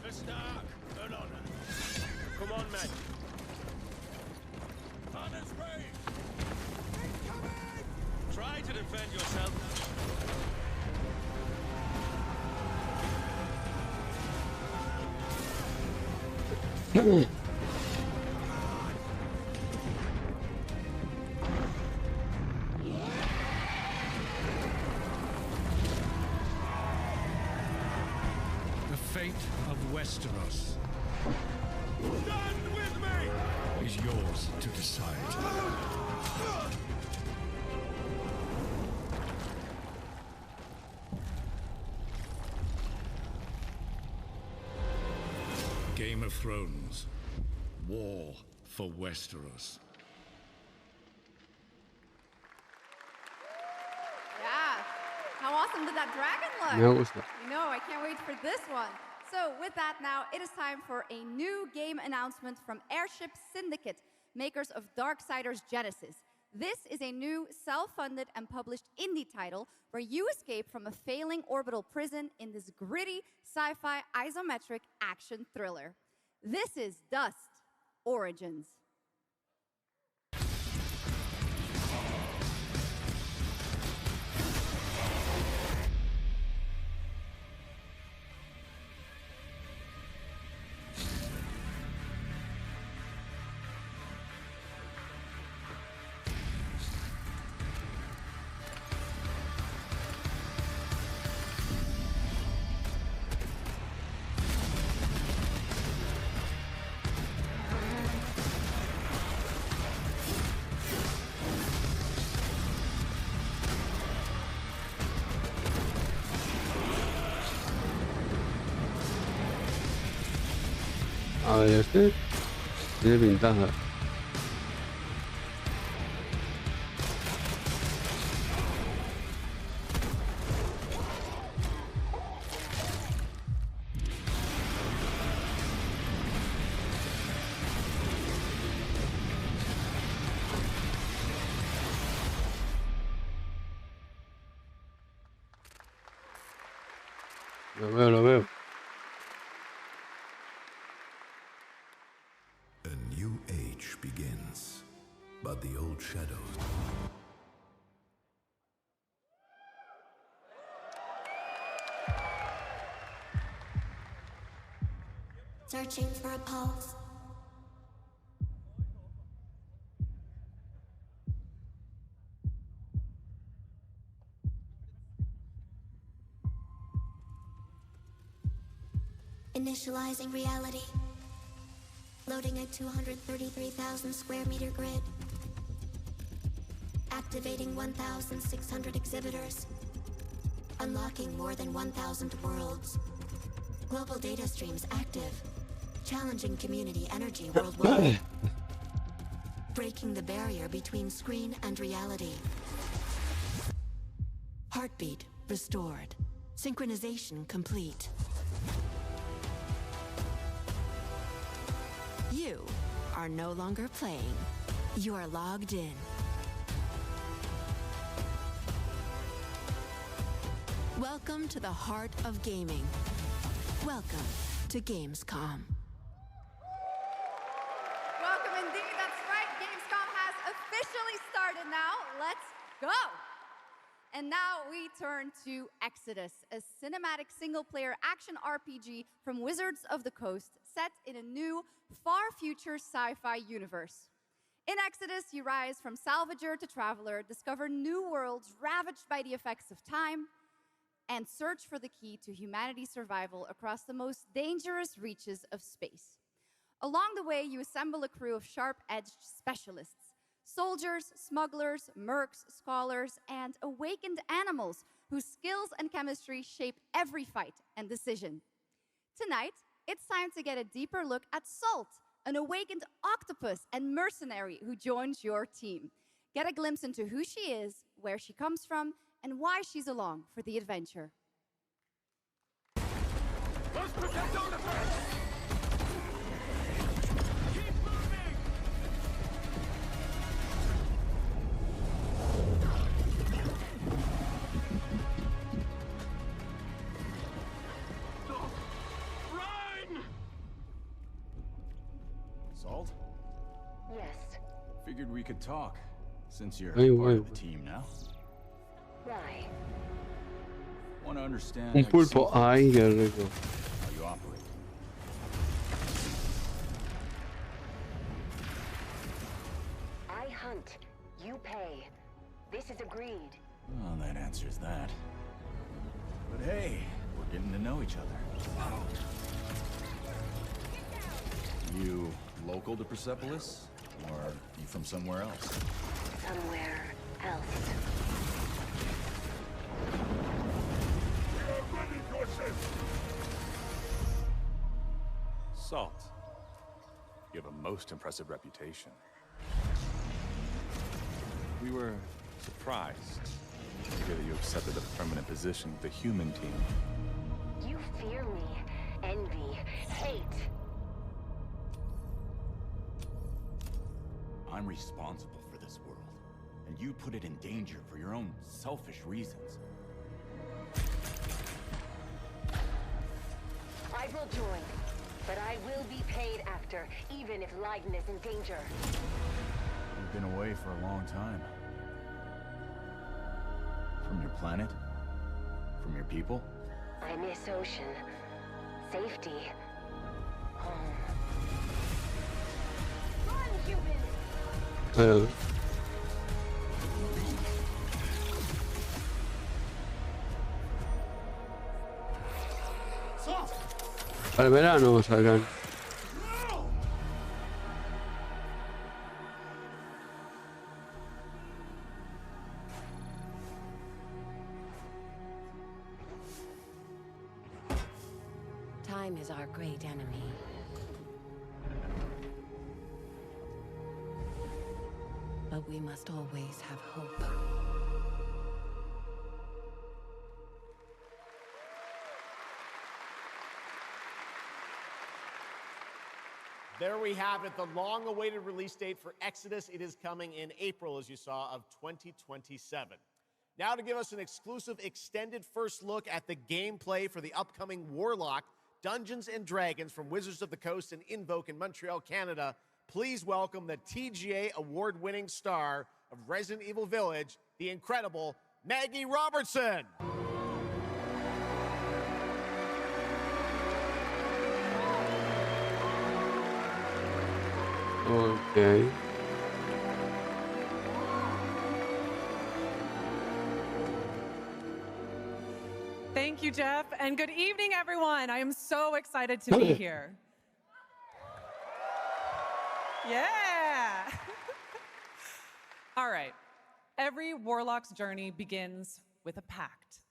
A Stark, an honor. Come on, men. Honor's brave. Try to defend yourself. The fate of Westeros Stand with me! is yours to decide. Game of Thrones. War for Westeros. Yeah. How awesome did that dragon Me look? gusta. No, I can't wait for this one. So with that now, it is time for a new game announcement from Airship Syndicate, makers of Darksiders Genesis. This is a new self-funded and published indie title where you escape from a failing orbital prison in this gritty sci-fi isometric action thriller. This is Dust Origins. A ver, este tiene pintaza. Lo veo. A new age begins, but the old shadows. Searching for a pulse. Initializing reality. Loading a 233,000 square meter grid. Activating 1,600 exhibitors. Unlocking more than 1,000 worlds. Global data streams active. Challenging community energy worldwide. Breaking the barrier between screen and reality. Heartbeat restored. Synchronization complete. You are no longer playing. You are logged in. Welcome to the heart of gaming. Welcome to Gamescom. Welcome indeed, that's right. Gamescom has officially started now. Let's go! And now we turn to Exodus, a cinematic single-player action RPG from Wizards of the Coast, set in a new, far-future sci-fi universe. In Exodus, you rise from salvager to traveler, discover new worlds ravaged by the effects of time, and search for the key to humanity's survival across the most dangerous reaches of space. Along the way, you assemble a crew of sharp-edged specialists, soldiers, smugglers, mercs, scholars, and awakened animals whose skills and chemistry shape every fight and decision. Tonight, it's time to get a deeper look at Salt, an awakened octopus and mercenary who joins your team. Get a glimpse into who she is, where she comes from, and why she's along for the adventure. Let's protect artifacts! Salt? Yes. Figured we could talk, since you're Hey, part wait. of the team now. Why? Want to understand Un how you pulpo. see things, Ay, qué rico. how you operate. I hunt. You pay. This is agreed. Well, that answers that. But hey, we're getting to know each other. You local to Persepolis? Or you from somewhere else? Somewhere else. Salt. You have a most impressive reputation. We were surprised to hear that you accepted a permanent position with the human team. You fear me, envy, hate. I'm responsible for this world, and you put it in danger for your own selfish reasons. I will join, but I will be paid after, even if Leiden is in danger. You've been away for a long time. From your planet? From your people? I miss ocean, safety, home. Run, human! Para el verano salgan. Time is our great enemy. But we must always have hope. There we have it, the long-awaited release date for Exodus. It is coming in April, as you saw, of 2027. Now to give us an exclusive extended first look at the gameplay for the upcoming Warlock Dungeons & Dragons from Wizards of the Coast and Invoke in Montreal, Canada, please welcome the TGA award-winning star of Resident Evil Village, the incredible Maggie Robertson. Okay. Thank you, Jeff, and good evening, everyone. I am so excited to be here. Yeah. All right. Every warlock's journey begins with a pact.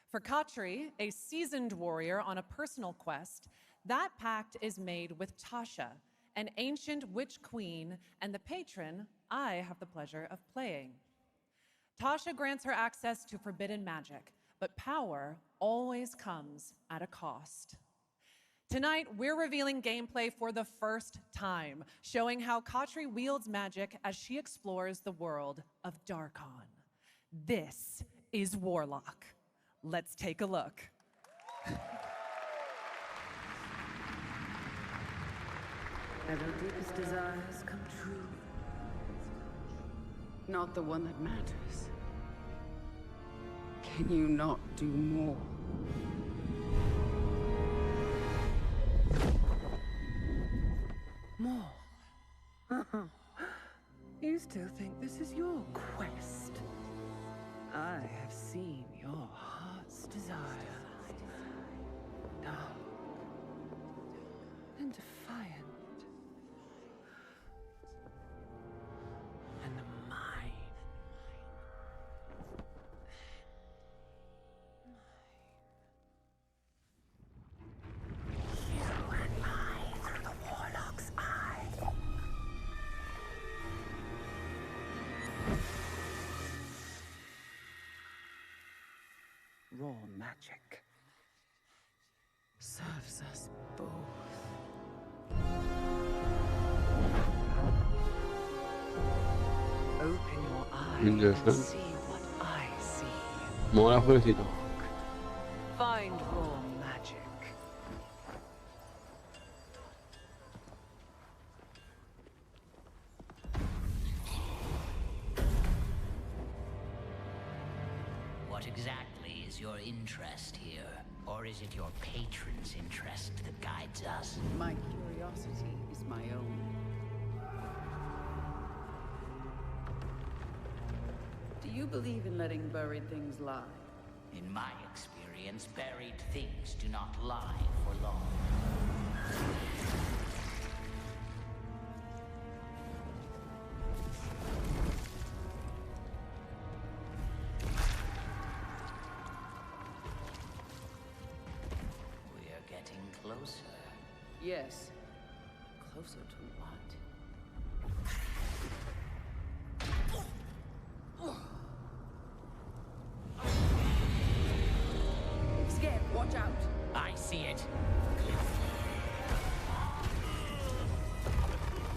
For Katri, a seasoned warrior on a personal quest, that pact is made with Tasha, an ancient witch queen and the patron I have the pleasure of playing. Tasha grants her access to forbidden magic, but power always comes at a cost. Tonight, we're revealing gameplay for the first time, showing how Katri wields magic as she explores the world of Darkon. This is Warlock. Let's take a look. Ever deepest desires come true. Not the one that matters. Can you not do more? More? You still think this is your quest? I have seen your heart's desire. Dark and defiant. And mine. You and I through the Warlock's eye. Raw magic serves us both. Open your eyes and Interesting. see what I see. Mola jueguecito. Find raw magic. What exactly is your interest here? Or is it your patron's interest that guides us? My curiosity is my own. Do you believe in letting buried things lie? In my experience, buried things do not lie for long. We are getting closer. Yes. Closer to what? Scared, watch out. I see it.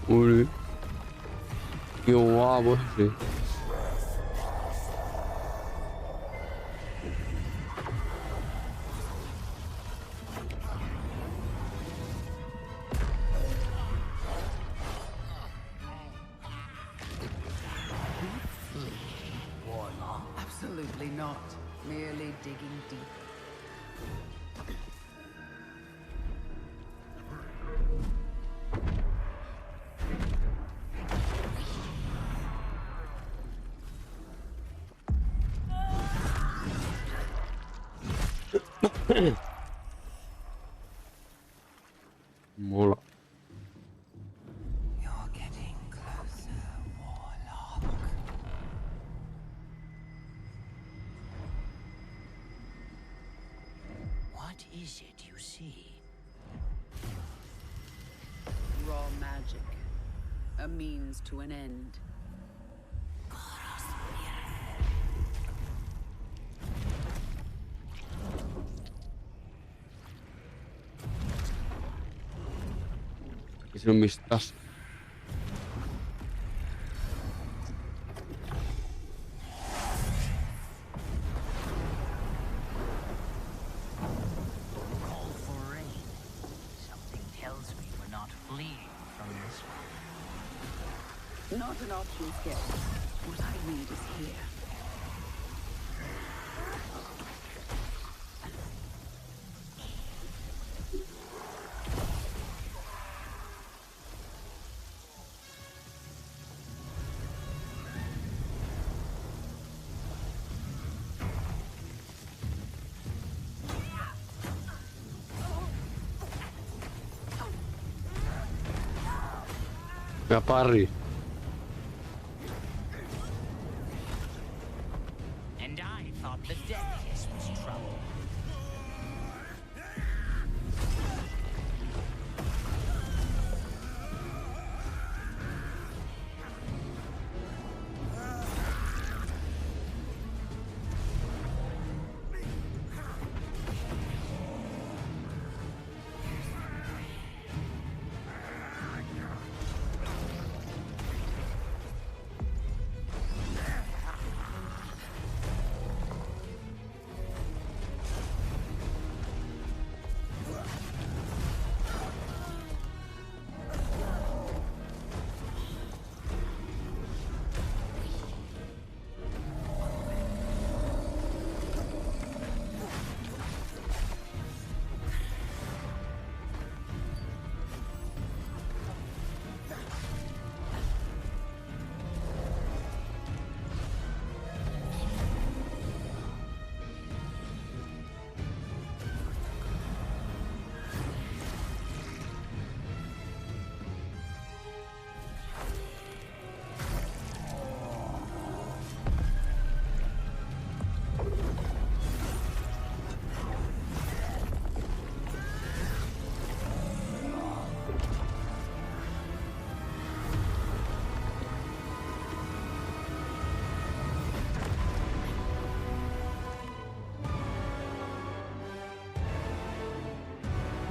Uy. Qué guapo, sí. Warlock. Absolutely not. Merely digging deeper. Mola. You're getting closer, Warlock. What is it you see? Raw magic. A means to an end. Es un vistazo. Call for rain. Something tells me we're not fleeing from this one. Not an option, Skip. What I need is here. Caparri. And I thought the death kiss was trouble.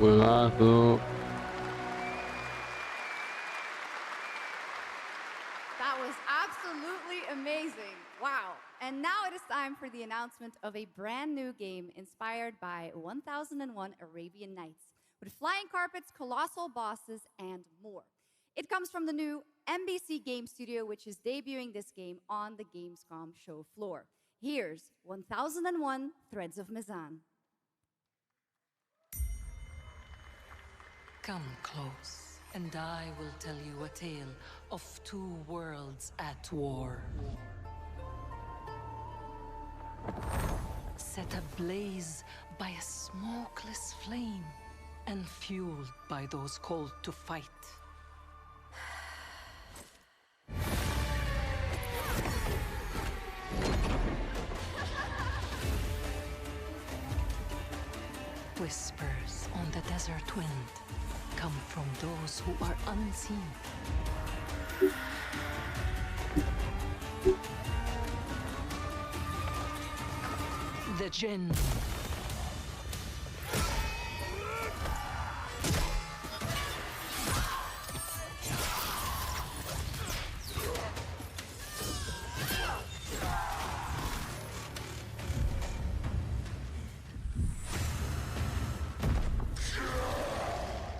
Juegazo. That was absolutely amazing. Wow. And now it is time for the announcement of a brand new game inspired by 1001 Arabian Nights, with flying carpets, colossal bosses, and more. It comes from the new NBC Game Studio, which is debuting this game on the Gamescom show floor. Here's 1001 Threads of Mizan. Come close, and I will tell you a tale of two worlds at war. Set ablaze by a smokeless flame, and fueled by those called to fight. Whispers on the desert wind come from those who are unseen. The Jinn.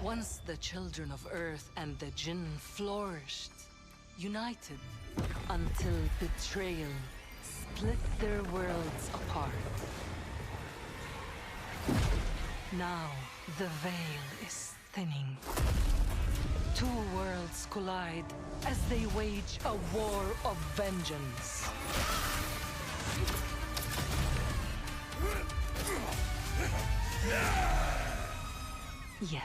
Once the children of Earth and the Jinn flourished, united, until betrayal split their worlds apart. Now the veil is thinning. Two worlds collide as they wage a war of vengeance. Yet,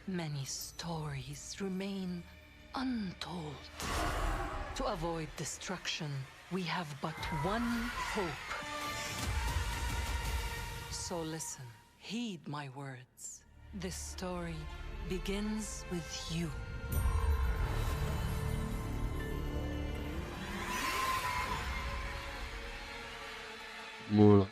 many stories remain untold. To avoid destruction, we have but one hope. So listen, heed my words. This story begins with you. Mola.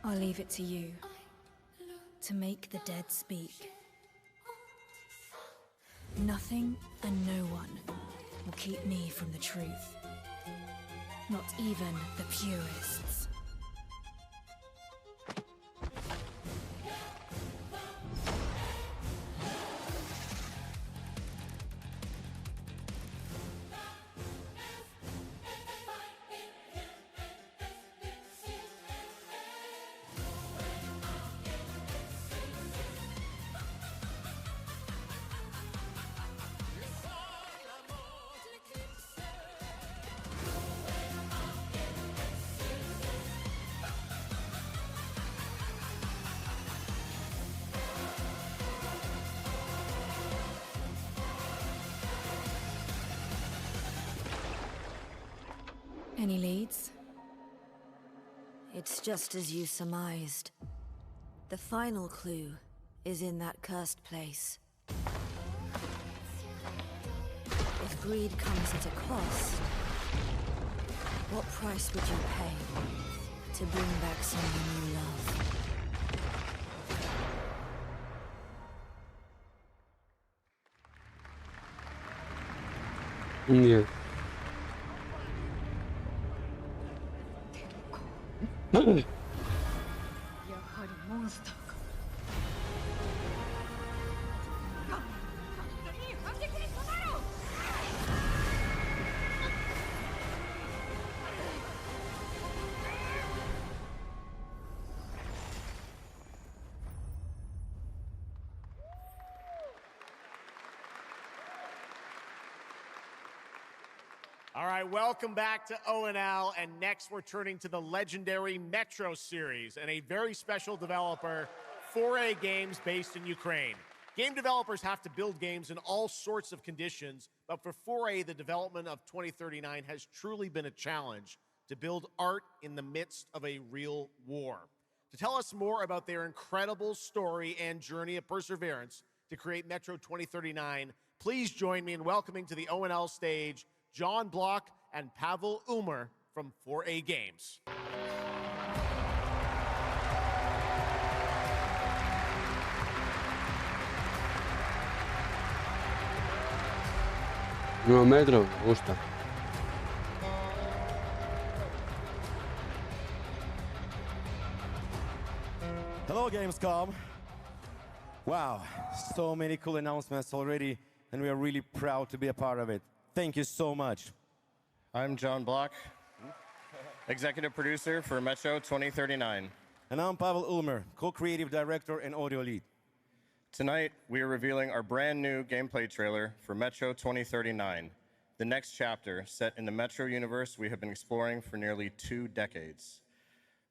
I'll leave it to you to make the dead speak. Nothing and no one will keep me from the truth. Not even the purists. Any leads? It's just as you surmised. The final clue is in that cursed place. If greed comes at a cost, what price would you pay to bring back someone you love? Yeah. All right, welcome back to ONL, and next we're turning to the legendary Metro series and a very special developer, 4A Games, based in Ukraine. Game developers have to build games in all sorts of conditions, but for 4A, the development of 2039 has truly been a challenge to build art in the midst of a real war. To tell us more about their incredible story and journey of perseverance to create Metro 2039, please join me in welcoming to the ONL stage John Block and Pavel Umer from 4A Games. Nuevo Metro, me gusta. Hello, Gamescom. Wow, so many cool announcements already, and we are really proud to be a part of it. Thank you so much. I'm John Block, executive producer for Metro 2039. And I'm Pavel Ulmer, co-creative director and audio lead. Tonight, we are revealing our brand new gameplay trailer for Metro 2039, the next chapter set in the Metro universe we have been exploring for nearly 2 decades.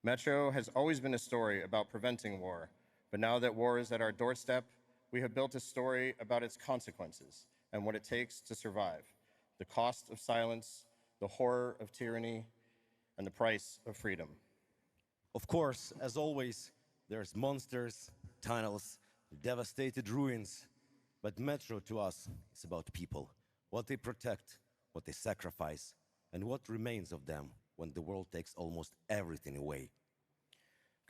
Metro has always been a story about preventing war, but now that war is at our doorstep, we have built a story about its consequences and what it takes to survive. The cost of silence, the horror of tyranny, and the price of freedom. Of course, as always, there's monsters, tunnels, devastated ruins. But Metro to us is about people, what they protect, what they sacrifice, and what remains of them when the world takes almost everything away.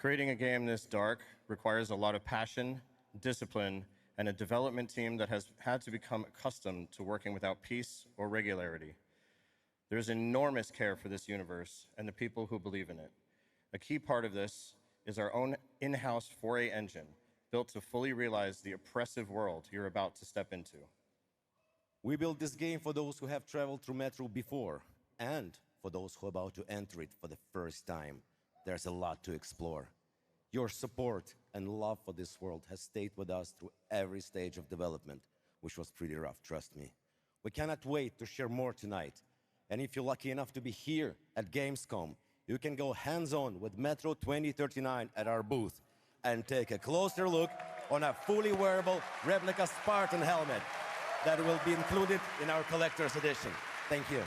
Creating a game this dark requires a lot of passion, discipline, and a development team that has had to become accustomed to working without peace or regularity. There's enormous care for this universe and the people who believe in it. A key part of this is our own in-house 4A engine, built to fully realize the oppressive world you're about to step into. We built this game for those who have traveled through Metro before, and for those who are about to enter it for the first time. There's a lot to explore. Your support and love for this world has stayed with us through every stage of development, which was pretty rough, trust me. We cannot wait to share more tonight. And if you're lucky enough to be here at Gamescom, you can go hands-on with Metro 2039 at our booth and take a closer look on a fully wearable replica Spartan helmet that will be included in our collector's edition. Thank you.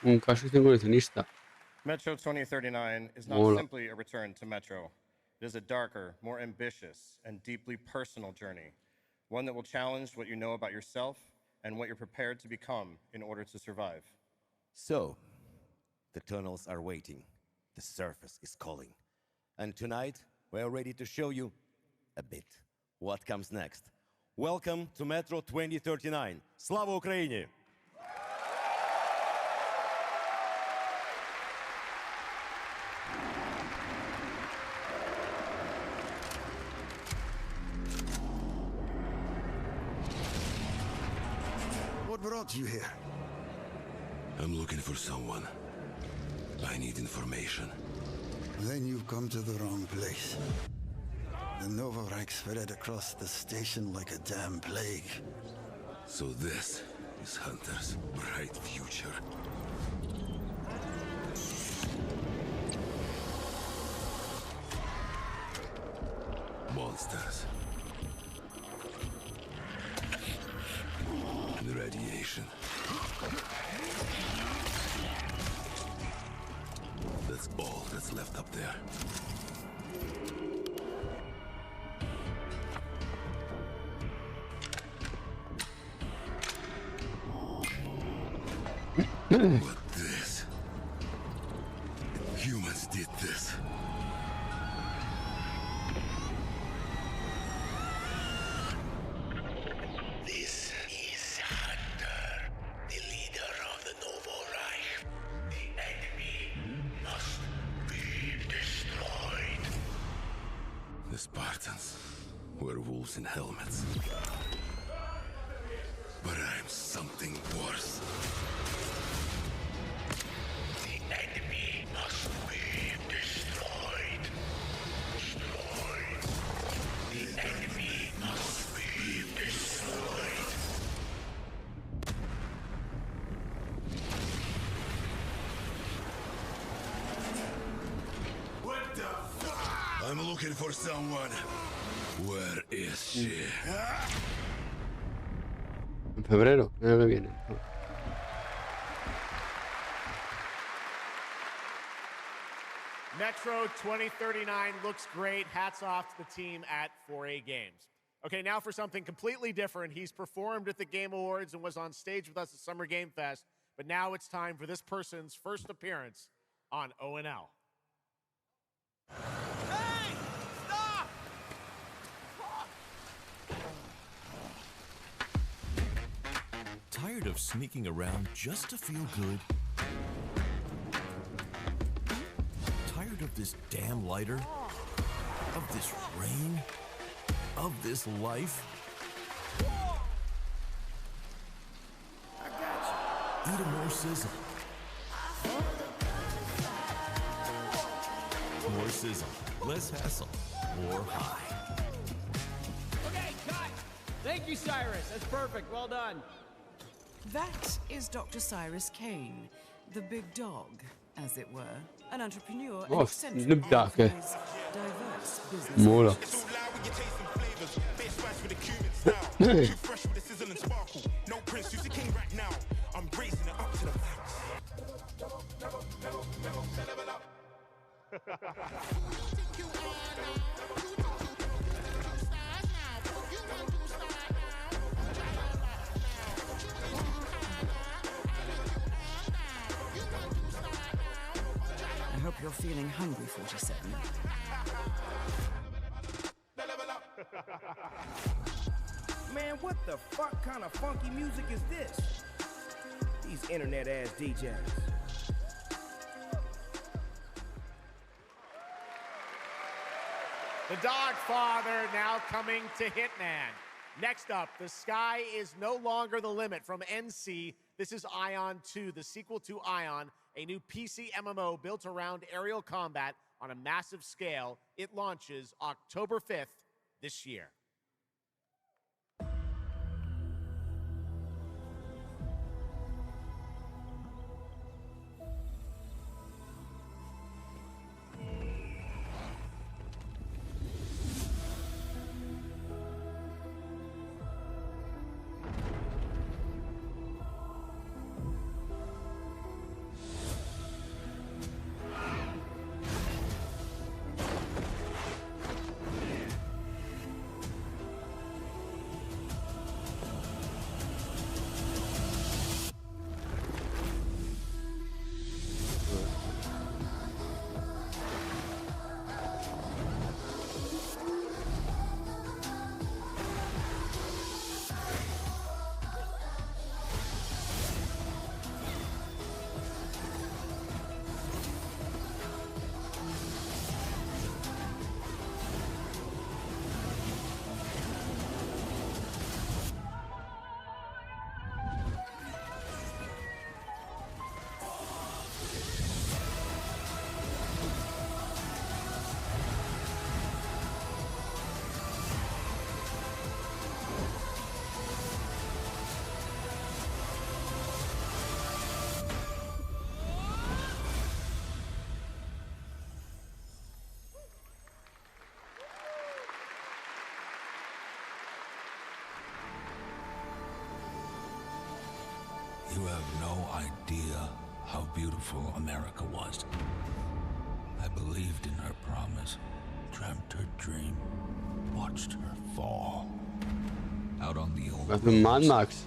Un casco coleccionista. Metro 2039 is not simply a return to Metro. It is a darker, more ambitious, and deeply personal journey. One that will challenge what you know about yourself and what you're prepared to become in order to survive. So, the tunnels are waiting. The surface is calling. And tonight, we're ready to show you a bit what comes next. Welcome to Metro 2039. Slava Ukraini! What brought you here? I'm looking for someone. I need information. Then you've come to the wrong place. The Novorite spread across the station like a damn plague. So this is Hunter's bright future. Monsters. And But this... Humans did this. This is Hunter, the leader of the Novo Reich. The enemy must be destroyed. The Spartans were wolves in helmets. But I'm something worse. The enemy must be destroyed. Destroyed. The enemy must be destroyed. What the fuck? I'm looking for someone. Where is she? En febrero, el año que viene. Metro 2039 looks great. Hats off to the team at 4A Games. Okay, now for something completely different. He's performed at the Game Awards and was on stage with us at Summer Game Fest, but now it's time for this person's first appearance on ONL. Hey! Stop! Tired of sneaking around just to feel good? Tired of this damn lighter? Of this rain? Of this life? Eat a more sizzle. More sizzle, less hassle, more high. Okay, cut! Thank you, Cyrus. That's perfect. Well done. That is Dr. Cyrus Kane, the big dog, as it were. An entrepreneur and Oh, eccentric Snoop Dogg, with his diverse business. Mola. No prince, you the king right now. I'm raising it up to the I hope you're feeling hungry, 47. Man, what the fuck kind of funky music is this? These internet-ass DJs. The Dog Father now coming to Hitman. Next up, the sky is no longer the limit from NC. This is Ion 2, the sequel to Ion, a new PC MMO built around aerial combat on a massive scale. It launches October 5th this year. You have no idea how beautiful America was. I believed in her promise, dreamt her dream, watched her fall. Out on the old Mad Max.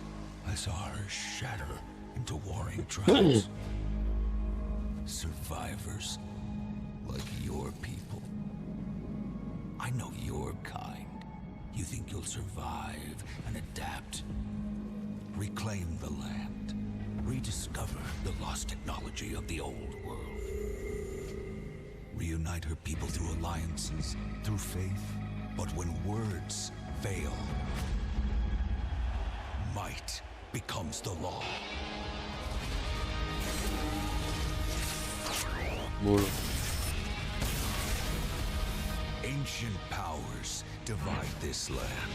I saw her shatter to warring tribes. Survivors like your people. I know your kind. You think you'll survive and adapt. Reclaim the land. Rediscover the lost technology of the old world. Reunite her people through alliances, through faith. But when words fail, might becomes the law. Muro. Ancient powers divide this land,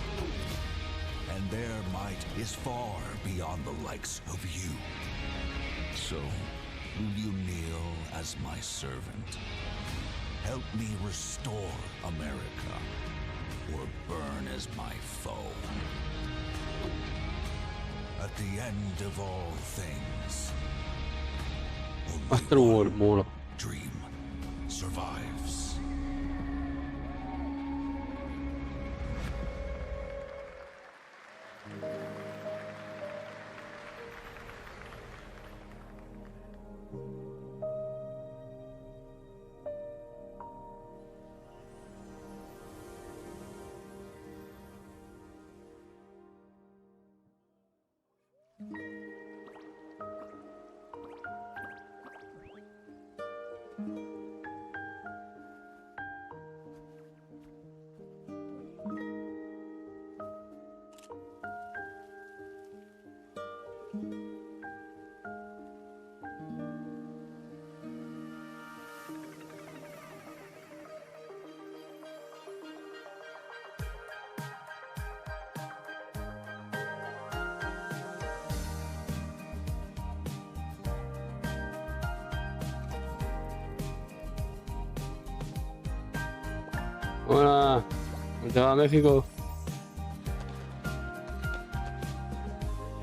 and their might is far beyond the likes of you. So, will you kneel as my servant? Help me restore America, or burn as my foe. At the end of all things, Afterworld, Muro. dream survives. Hola, ¿cómo te va, México?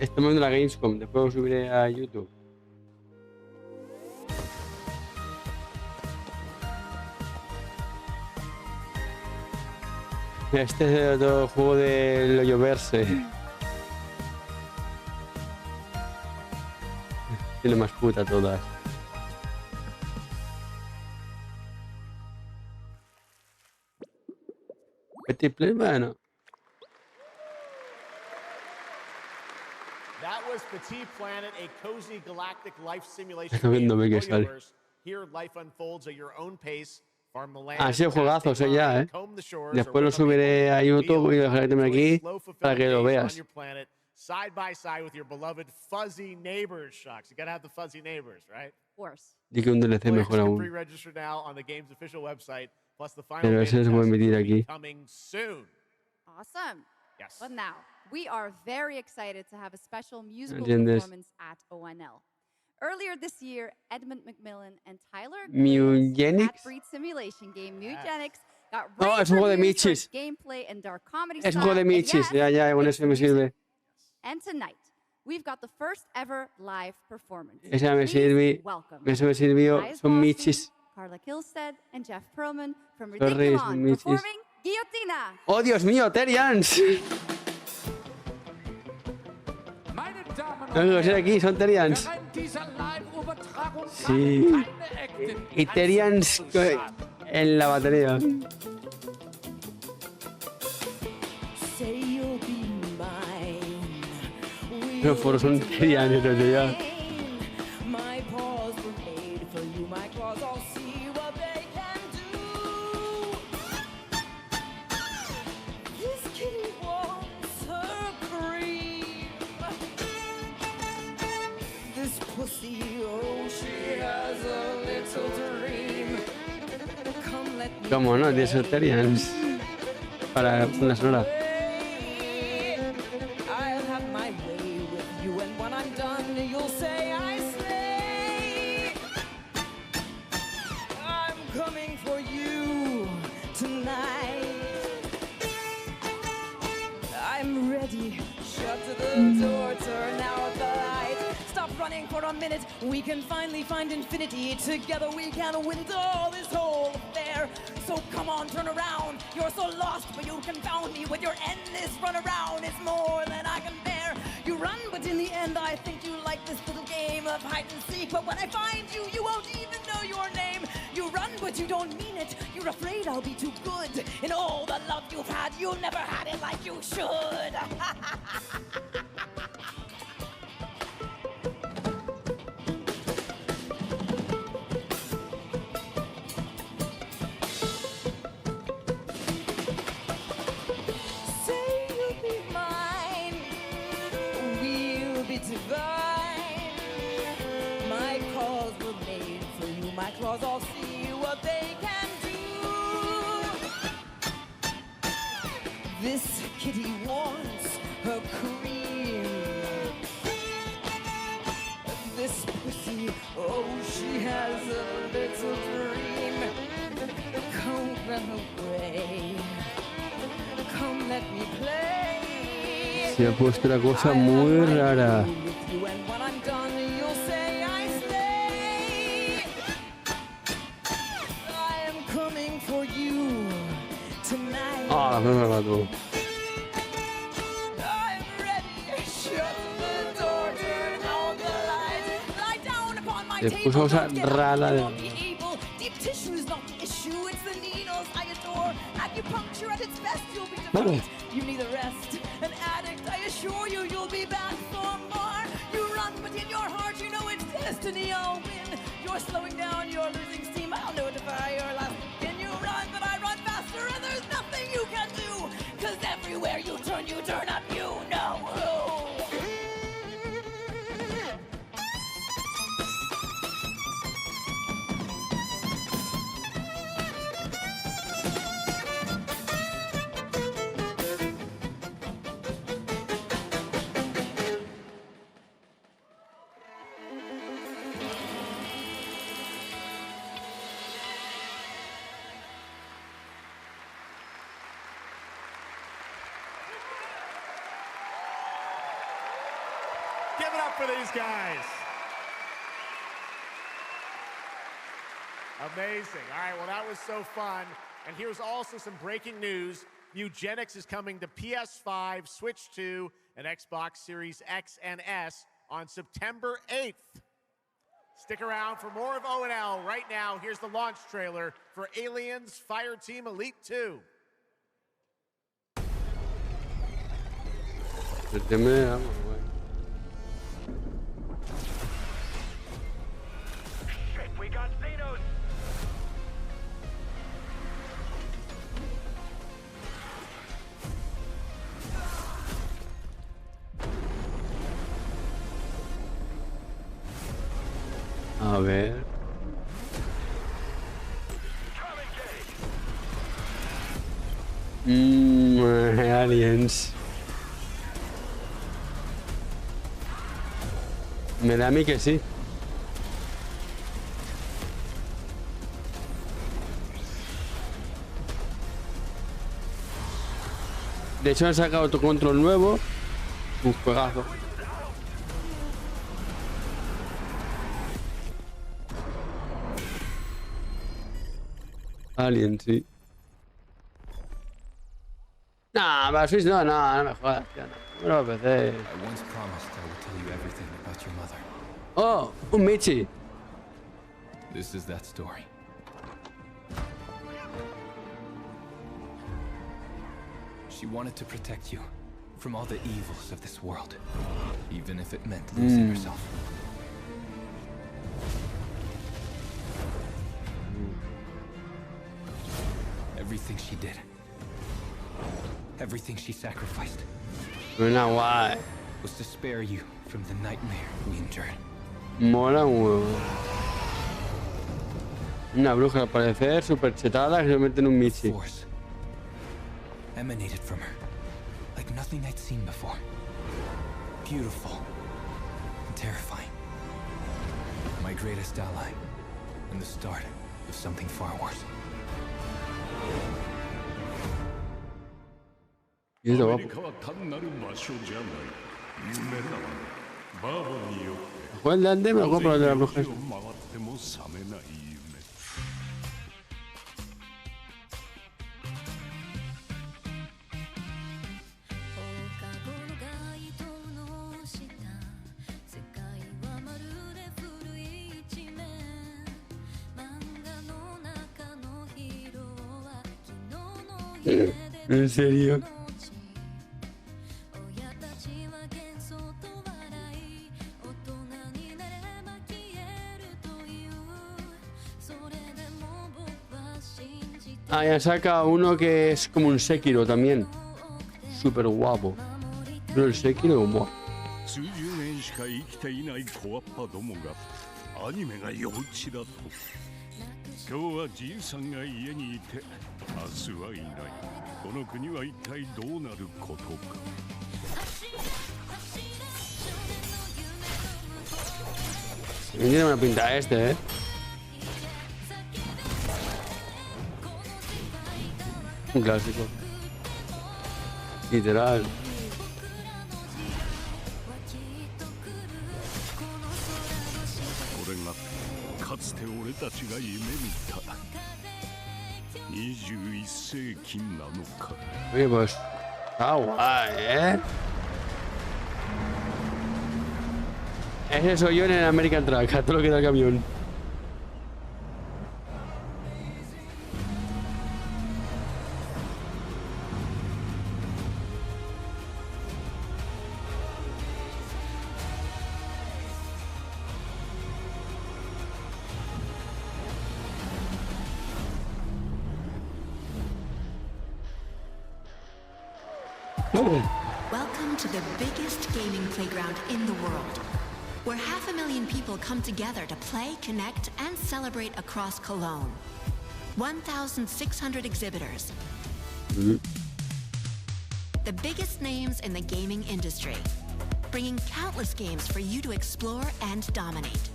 Estamos en la Gamescom, después lo subiré a YouTube. Este es otro juego del Hoyoverse. Tiene más puta todas. Petit play, bueno. That was Petit Planet, a cozy galactic life simulation Estoy game. viendo que sale. Here life unfolds at your own pace. Farm the land, Ha sido juegazo, eso ya, ¿eh? comb the shores, Después lo subiré a YouTube y lo dejaré también aquí para que lo veas. Side by side with your beloved fuzzy neighbors, Shocks. You gotta have the fuzzy neighbors, right? Of course. Y que un DLC mejor aún. Pre-register now on the game's official website. Plus the final Pero ese se puede emitir aquí. coming soon. Awesome. Yes. But now, we are very excited to have a special musical ¿Entiendes? performance at ONL. Earlier this year, Edmund McMillan and Tyler Mugenics. Breed simulation game Mugenics got Oh, es un juego de reviews for its Michis. gameplay and dark comedy Es un style, juego de and Michis. yes, Ya, con eso me sirve. And tonight, we've got the first ever live performance. Esa me Please sirve. welcome Eso me sirvió. Elias Son Boston, Michis. Carla Kilstead and Jeff Perlman from Sorry, Ridiculon son Michis. performing Guillotina. ¡Oh, Dios mío, Terians! No sé aquí, son Terians. Sí. Y Terians en la batería. Los foros son Terians, desde ya. ¿Cómo no? De esos Terians. Para una sonora. For a minute, we can finally find infinity. Together we can win all this whole affair. So come on, turn around. You're so lost, but you confound me with your endless run around. It's more than I can bear. You run, but in the end, I think you like this little game of hide and seek. But when I find you, you won't even know your name. You run, but you don't mean it. You're afraid I'll be too good. In all the love you've had, you never had it like you should. Divine. My claws were made for you. My claws all see what they can do. This kitty wants her cream. This pussy, oh, she has a little dream. Come run away. Come let me play. Se ha puesto una cosa muy rara. Ah, me lo mató. Se puso cosa rara de... Vamos. You need a rest, an addict. I assure you, you'll be back for more. You run, but in your heart, you know it's destiny. I'll win. You're slowing down, you're losing steam. I'll notify your last. Can you run? But I run faster, and there's nothing you can do. 'Cause everywhere you turn up, you know who. Give it up for these guys. Amazing. All right, well, that was so fun. And here's also some breaking news. Eugenics is coming to PS5, Switch 2, and Xbox Series X and S on September 8th. Stick around for more of O&L. Right now, here's the launch trailer for Aliens Fireteam Elite 2. We got Xenos! A ver. Aliens. Me da a mí que sí. De hecho han sacado otro control nuevo. Un juegazo. Alien, sí. Nah, para Switch no me jodas, tío, no. No me PC. Oh, un Michi. This is that story. She wanted to protect you from all the evils of this world, even if it meant losing herself. Everything she did, everything she sacrificed, was to spare you from the nightmare we endured. Mola un huevo. Una bruja al parecer, super chetada, que se mete en un Michi. Force emanated from her, like nothing I'd seen before. Beautiful and terrifying. My greatest ally, and the start of something far worse. ¿Juega el de antes? Me lo compro el de la bruja. ¿En serio? Ah, ya saca uno que es como un Sekiro también. Súper guapo. Pero el Sekiro, guapo. 数十年しか生きていない小アッパどもがアニメが幼稚だと。今日はじいさんが家にいて明日はいない。この国は一体どうなることか。Tiene una pinta este, ¿eh? Un clásico. Literal. これがかつて俺たちが夢見た21世紀なのか。 Oye, pues está guay, ¿eh? Ese soy yo en el American Truck, a todo lo que da el camión. Welcome to the biggest gaming playground in the world, where 500,000 people come together to play, connect, and celebrate across Cologne. 1,600 exhibitors. The biggest names in the gaming industry, bringing countless games for you to explore and dominate.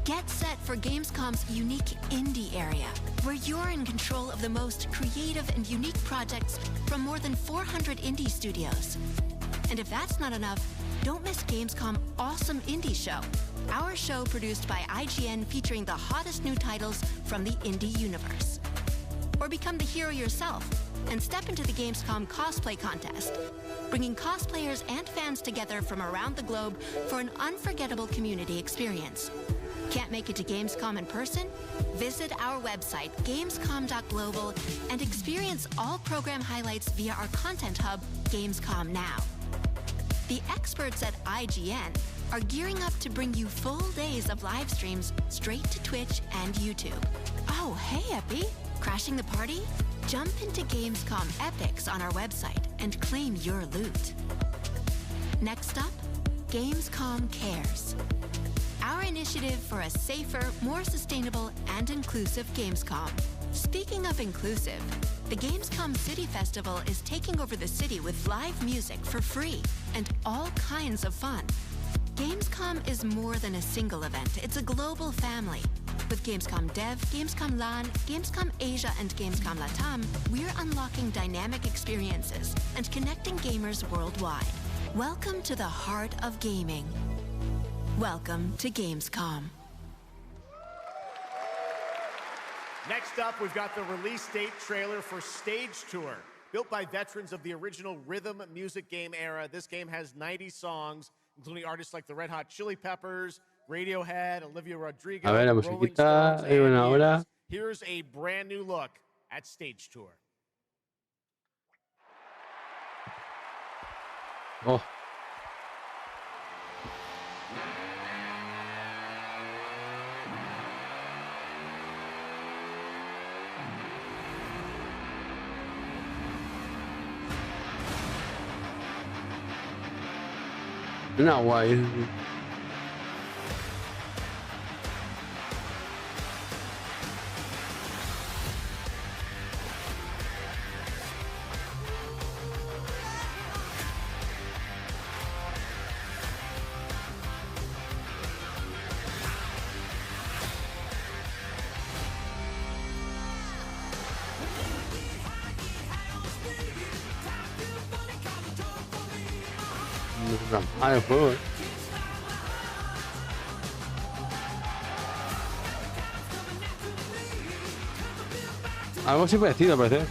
Get set for Gamescom's unique indie area, where you're in control of the most creative and unique projects from more than 400 indie studios. And if that's not enough, don't miss Gamescom Awesome Indie Show, our show produced by IGN featuring the hottest new titles from the indie universe. Or become the hero yourself and step into the Gamescom cosplay contest, bringing cosplayers and fans together from around the globe for an unforgettable community experience. Can't make it to Gamescom in person? Visit our website, gamescom.global, and experience all program highlights via our content hub, Gamescom Now. The experts at IGN are gearing up to bring you full days of live streams straight to Twitch and YouTube. Oh, hey, Epi! Crashing the party? Jump into Gamescom Epics on our website and claim your loot. Next up, Gamescom Cares. Our initiative for a safer, more sustainable, and inclusive Gamescom. Speaking of inclusive, the Gamescom City Festival is taking over the city with live music for free and all kinds of fun. Gamescom is more than a single event, it's a global family. With Gamescom Dev, Gamescom LAN, Gamescom Asia, and Gamescom Latam, we're unlocking dynamic experiences and connecting gamers worldwide. Welcome to the heart of gaming. Welcome to Gamescom. Next up, we've got the release date trailer for Stage Tour. Built by veterans of the original rhythm music game era, this game has 90 songs, including artists like the Red Hot Chili Peppers, Radiohead, Olivia Rodrigo, A ver, la Rolling musiquita Stones, de and una hora. Muse. Here's a brand new look at Stage Tour. Oh. No, guay. Ah, el juego, eh. Algo así parecido, parece.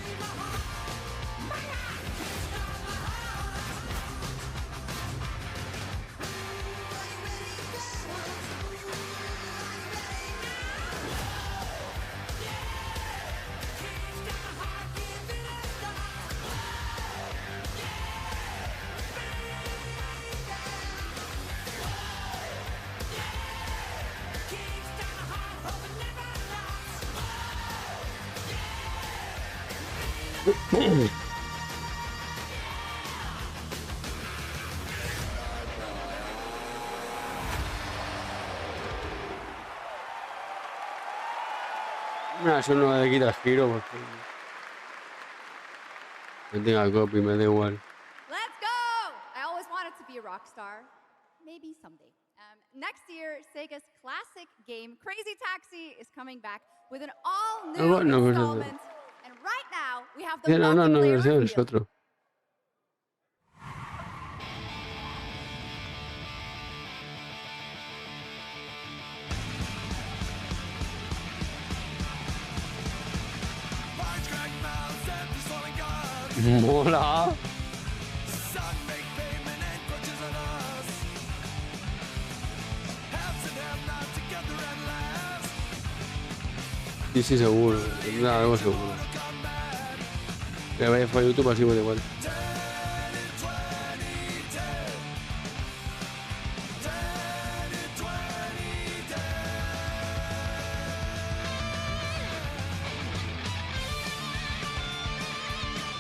Eso no le quita giro porque no tenga copy, me da igual. Let's go! I always wanted to be a rock star. Maybe someday. Next year, Sega's classic game, Crazy Taxi, is coming back with an all-new installment. And right now, we have the multiplayer No, es reveal. otro. Mola. Sí, sí, seguro. Tendrá algo seguro. Que vaya a YouTube así me da igual.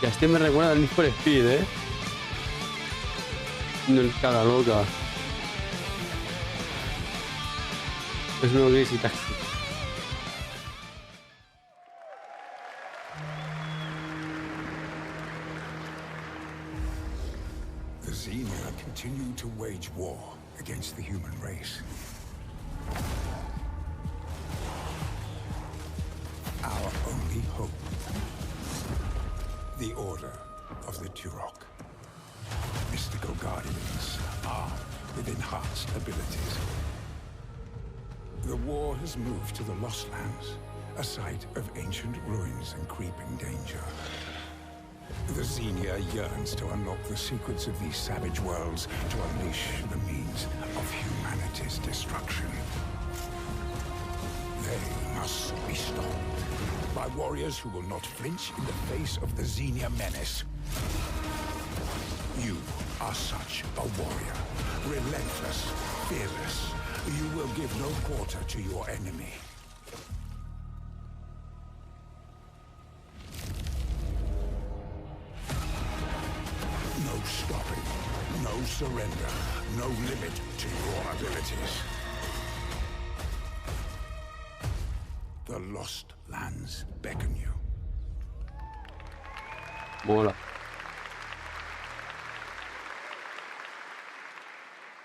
Ya este me recuerda al Need for Speed, ¿eh? No el cara loca. Es un Crazy Taxi. The Xenia continue to wage war against the human race. Our only hope. The Order of the Turok. Mystical guardians armed with enhanced abilities. The war has moved to the Lost Lands, a site of ancient ruins and creeping danger. The Xenia yearns to unlock the secrets of these savage worlds to unleash the means of humanity's destruction. They must be stopped by warriors who will not flinch in the face of the Xenia menace. You are such a warrior. Relentless, fearless. You will give no quarter to your enemy. No stopping, no surrender, no limit to your abilities. The Lost Lands beckon you. Mola.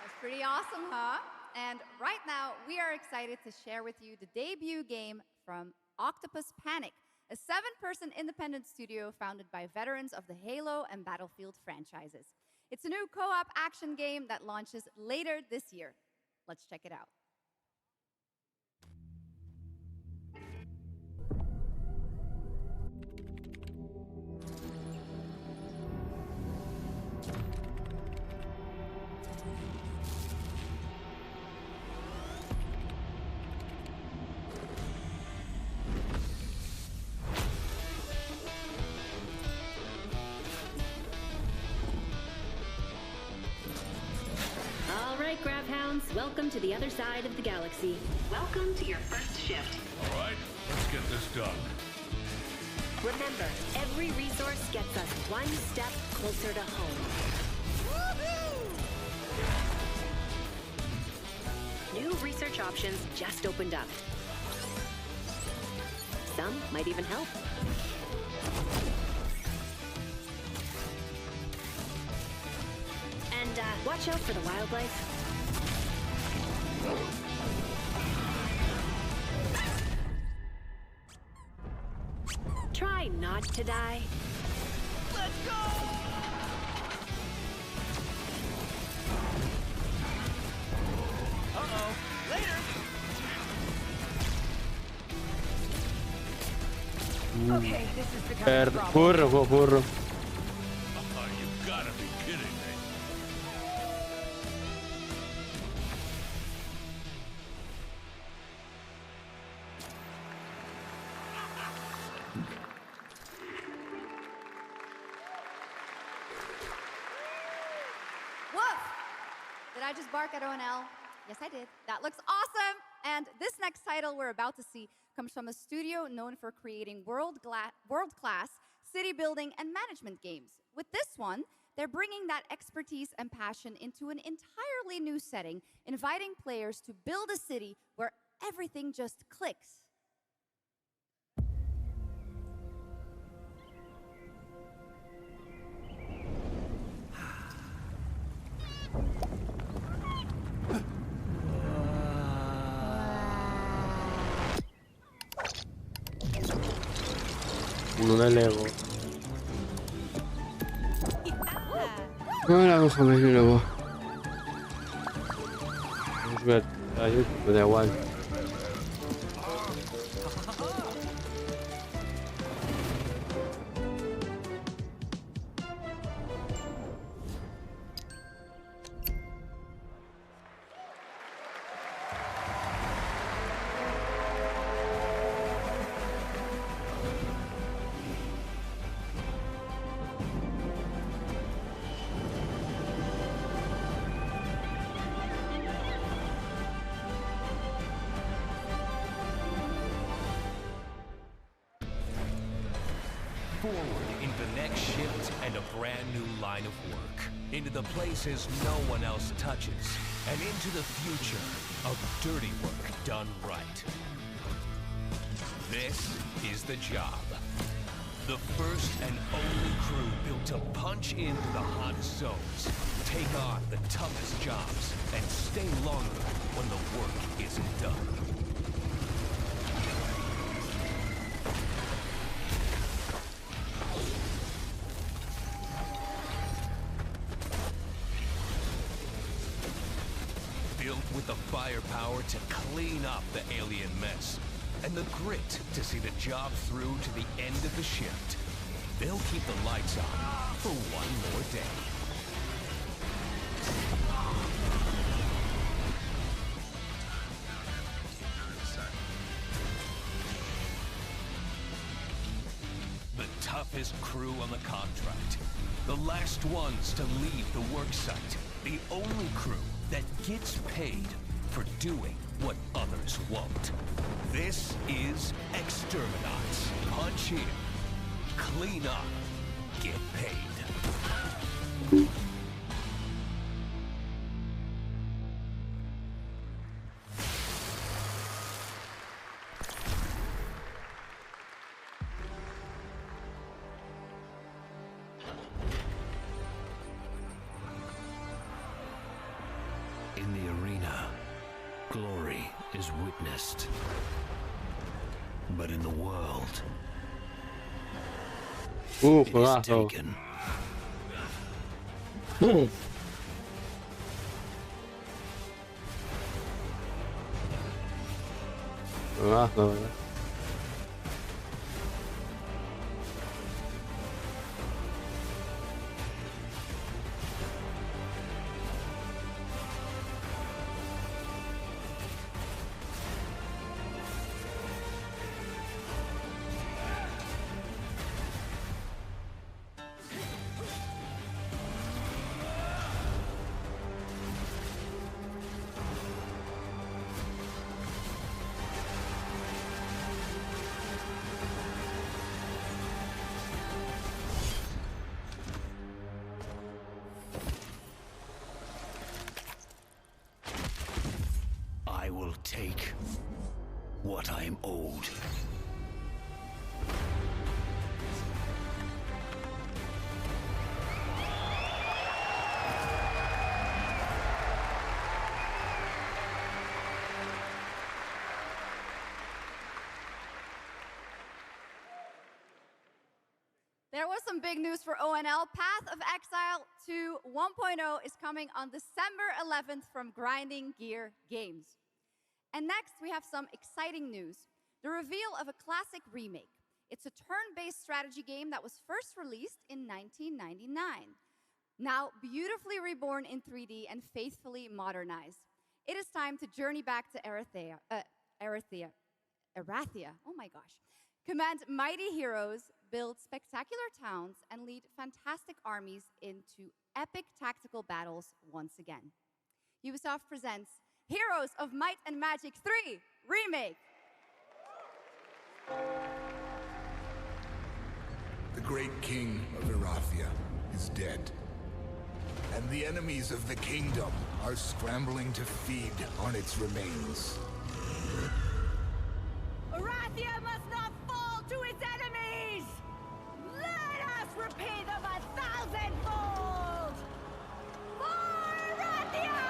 That's pretty awesome, huh? And right now, we are excited to share with you the debut game from Octopus Panic, a 7-person independent studio founded by veterans of the Halo and Battlefield franchises. It's a new co-op action game that launches later this year. Let's check it out. All right, Grab Hounds, welcome to the other side of the galaxy. Welcome to your first shift. All right, let's get this done. Remember, every resource gets us one step closer to home. New research options just opened up. Some might even help. And watch out for the wildlife. Try not to die. Let's go! Uh-oh. Later! Okay, Furro. You gotta be kidding me. Woof! Did I just bark at ONL? Yes, I did. That looks awesome! And this next title we're about to see comes from a studio known for creating world-class city building, and management games. With this one, they're bringing that expertise and passion into an entirely new setting, inviting players to build a city where everything just clicks. Uno de Lego. Ahora déjame de nuevo. Vamos a ver. Me da igual. Forward into the next shift and a brand new line of work. Into the places no one else touches. And into the future of dirty work done right. This is the job. The first and only crew built to punch into the hottest zones, take on the toughest jobs, and stay longer when the work isn't done. With the firepower to clean up the alien mess, and the grit to see the job through to the end of the shift. They'll keep the lights on for one more day. The toughest crew on the contract. The last ones to leave the work site. The only crew that gets paid for doing what others won't. This is Exterminats. Punch in, clean up, get paid. In the arena, glory is witnessed. But in the world, it is juegazo. taken. Juegazo, ¿verdad? I will take what I am owed. There was some big news for ONL. Path of Exile 2 1.0 is coming on December 11th from Grinding Gear Games. And next, we have some exciting news. The reveal of a classic remake. It's a turn-based strategy game that was first released in 1999. Now beautifully reborn in 3D and faithfully modernized. It is time to journey back to Erathia. Oh my gosh. Command mighty heroes, build spectacular towns, and lead fantastic armies into epic tactical battles once again. Ubisoft presents Heroes of Might and Magic 3 Remake. The great king of Erathia is dead. And the enemies of the kingdom are scrambling to feed on its remains. Arathia must not fall to its enemies! Let us repay them 1,000-fold! For Arathia!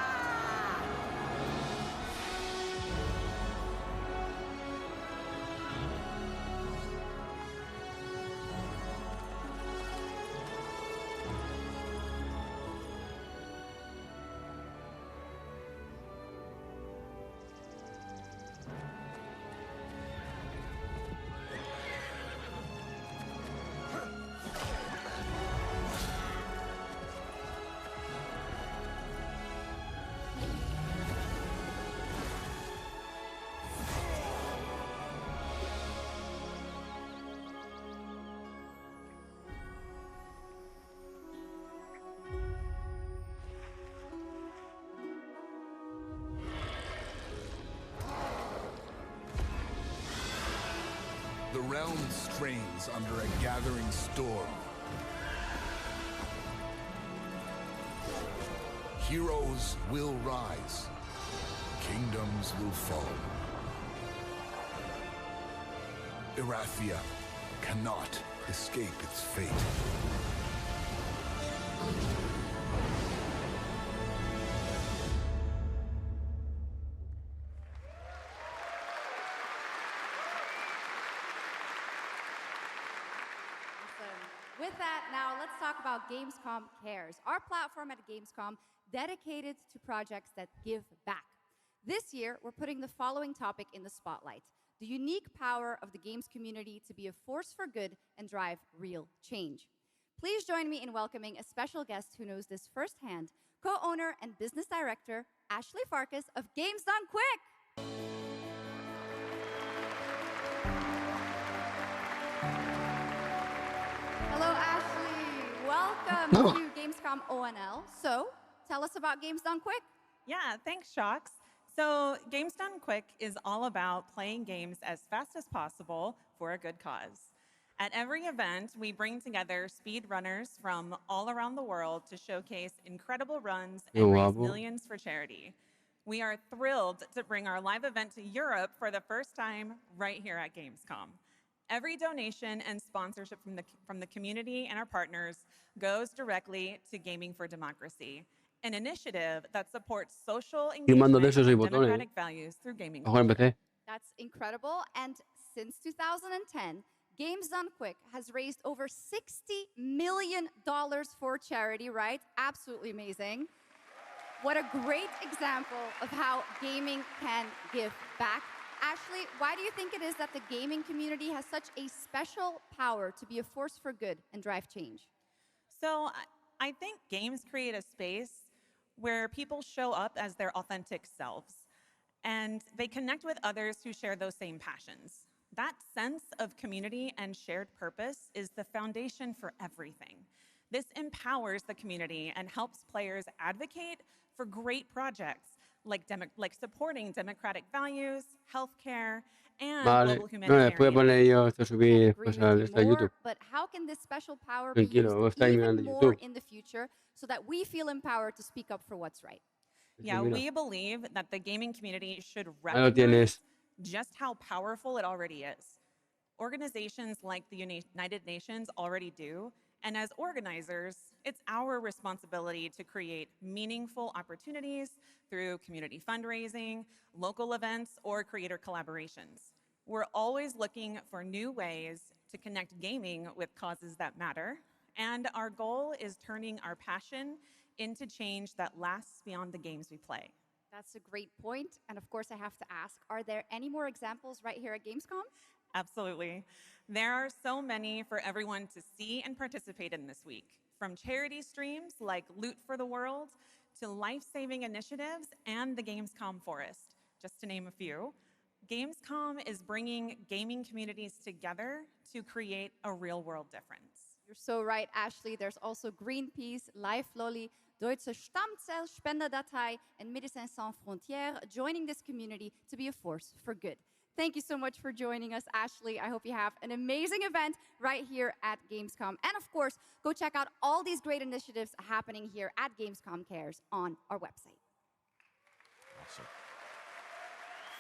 The realm strains under a gathering storm. Heroes will rise. Kingdoms will fall. Erathia cannot escape its fate. With that, now let's talk about Gamescom Cares, our platform at Gamescom dedicated to projects that give back. This year, we're putting the following topic in the spotlight: the unique power of the games community to be a force for good and drive real change. Please join me in welcoming a special guest who knows this firsthand, co-owner and business director, Ashley Farkas of Games Done Quick. Hello, Ashley. Welcome to Gamescom ONL. So, tell us about Games Done Quick. Yeah, thanks, Shocks. So, Games Done Quick is all about playing games as fast as possible for a good cause. At every event, we bring together speedrunners from all around the world to showcase incredible runs and raise millions for charity. We are thrilled to bring our live event to Europe for the first time right here at Gamescom. Every donation and sponsorship from the community and our partners goes directly to Gaming for Democracy, an initiative that supports social engagement and democratic values through gaming culture. That's incredible. And since 2010, Games Done Quick has raised over $60 million for charity, right? Absolutely amazing. What a great example of how gaming can give back. Ashley, why do you think it is that the gaming community has such a special power to be a force for good and drive change? So I think games create a space where people show up as their authentic selves, and they connect with others who share those same passions. That sense of community and shared purpose is the foundation for everything. This empowers the community and helps players advocate for great projects like supporting democratic values, healthcare, and global humanitarian. But how can this special power be used even more in the future so that we feel empowered to speak up for what's right? Yeah, we believe that the gaming community should recognize just how powerful it already is. Organizations like the United Nations already do, and as organizers, it's our responsibility to create meaningful opportunities through community fundraising, local events, or creator collaborations. We're always looking for new ways to connect gaming with causes that matter, and our goal is turning our passion into change that lasts beyond the games we play. That's a great point. And of course, I have to ask, are there any more examples right here at Gamescom? Absolutely. There are so many for everyone to see and participate in this week, from charity streams like Loot for the World to life-saving initiatives and the Gamescom Forest, just to name a few. Gamescom is bringing gaming communities together to create a real-world difference. You're so right, Ashley. There's also Greenpeace, Life Lolly, Deutsche Stammzellspenderdatei, and Médecins Sans Frontières joining this community to be a force for good. Thank you so much for joining us, Ashley. I hope you have an amazing event right here at Gamescom. And of course, go check out all these great initiatives happening here at Gamescom Cares on our website. Awesome.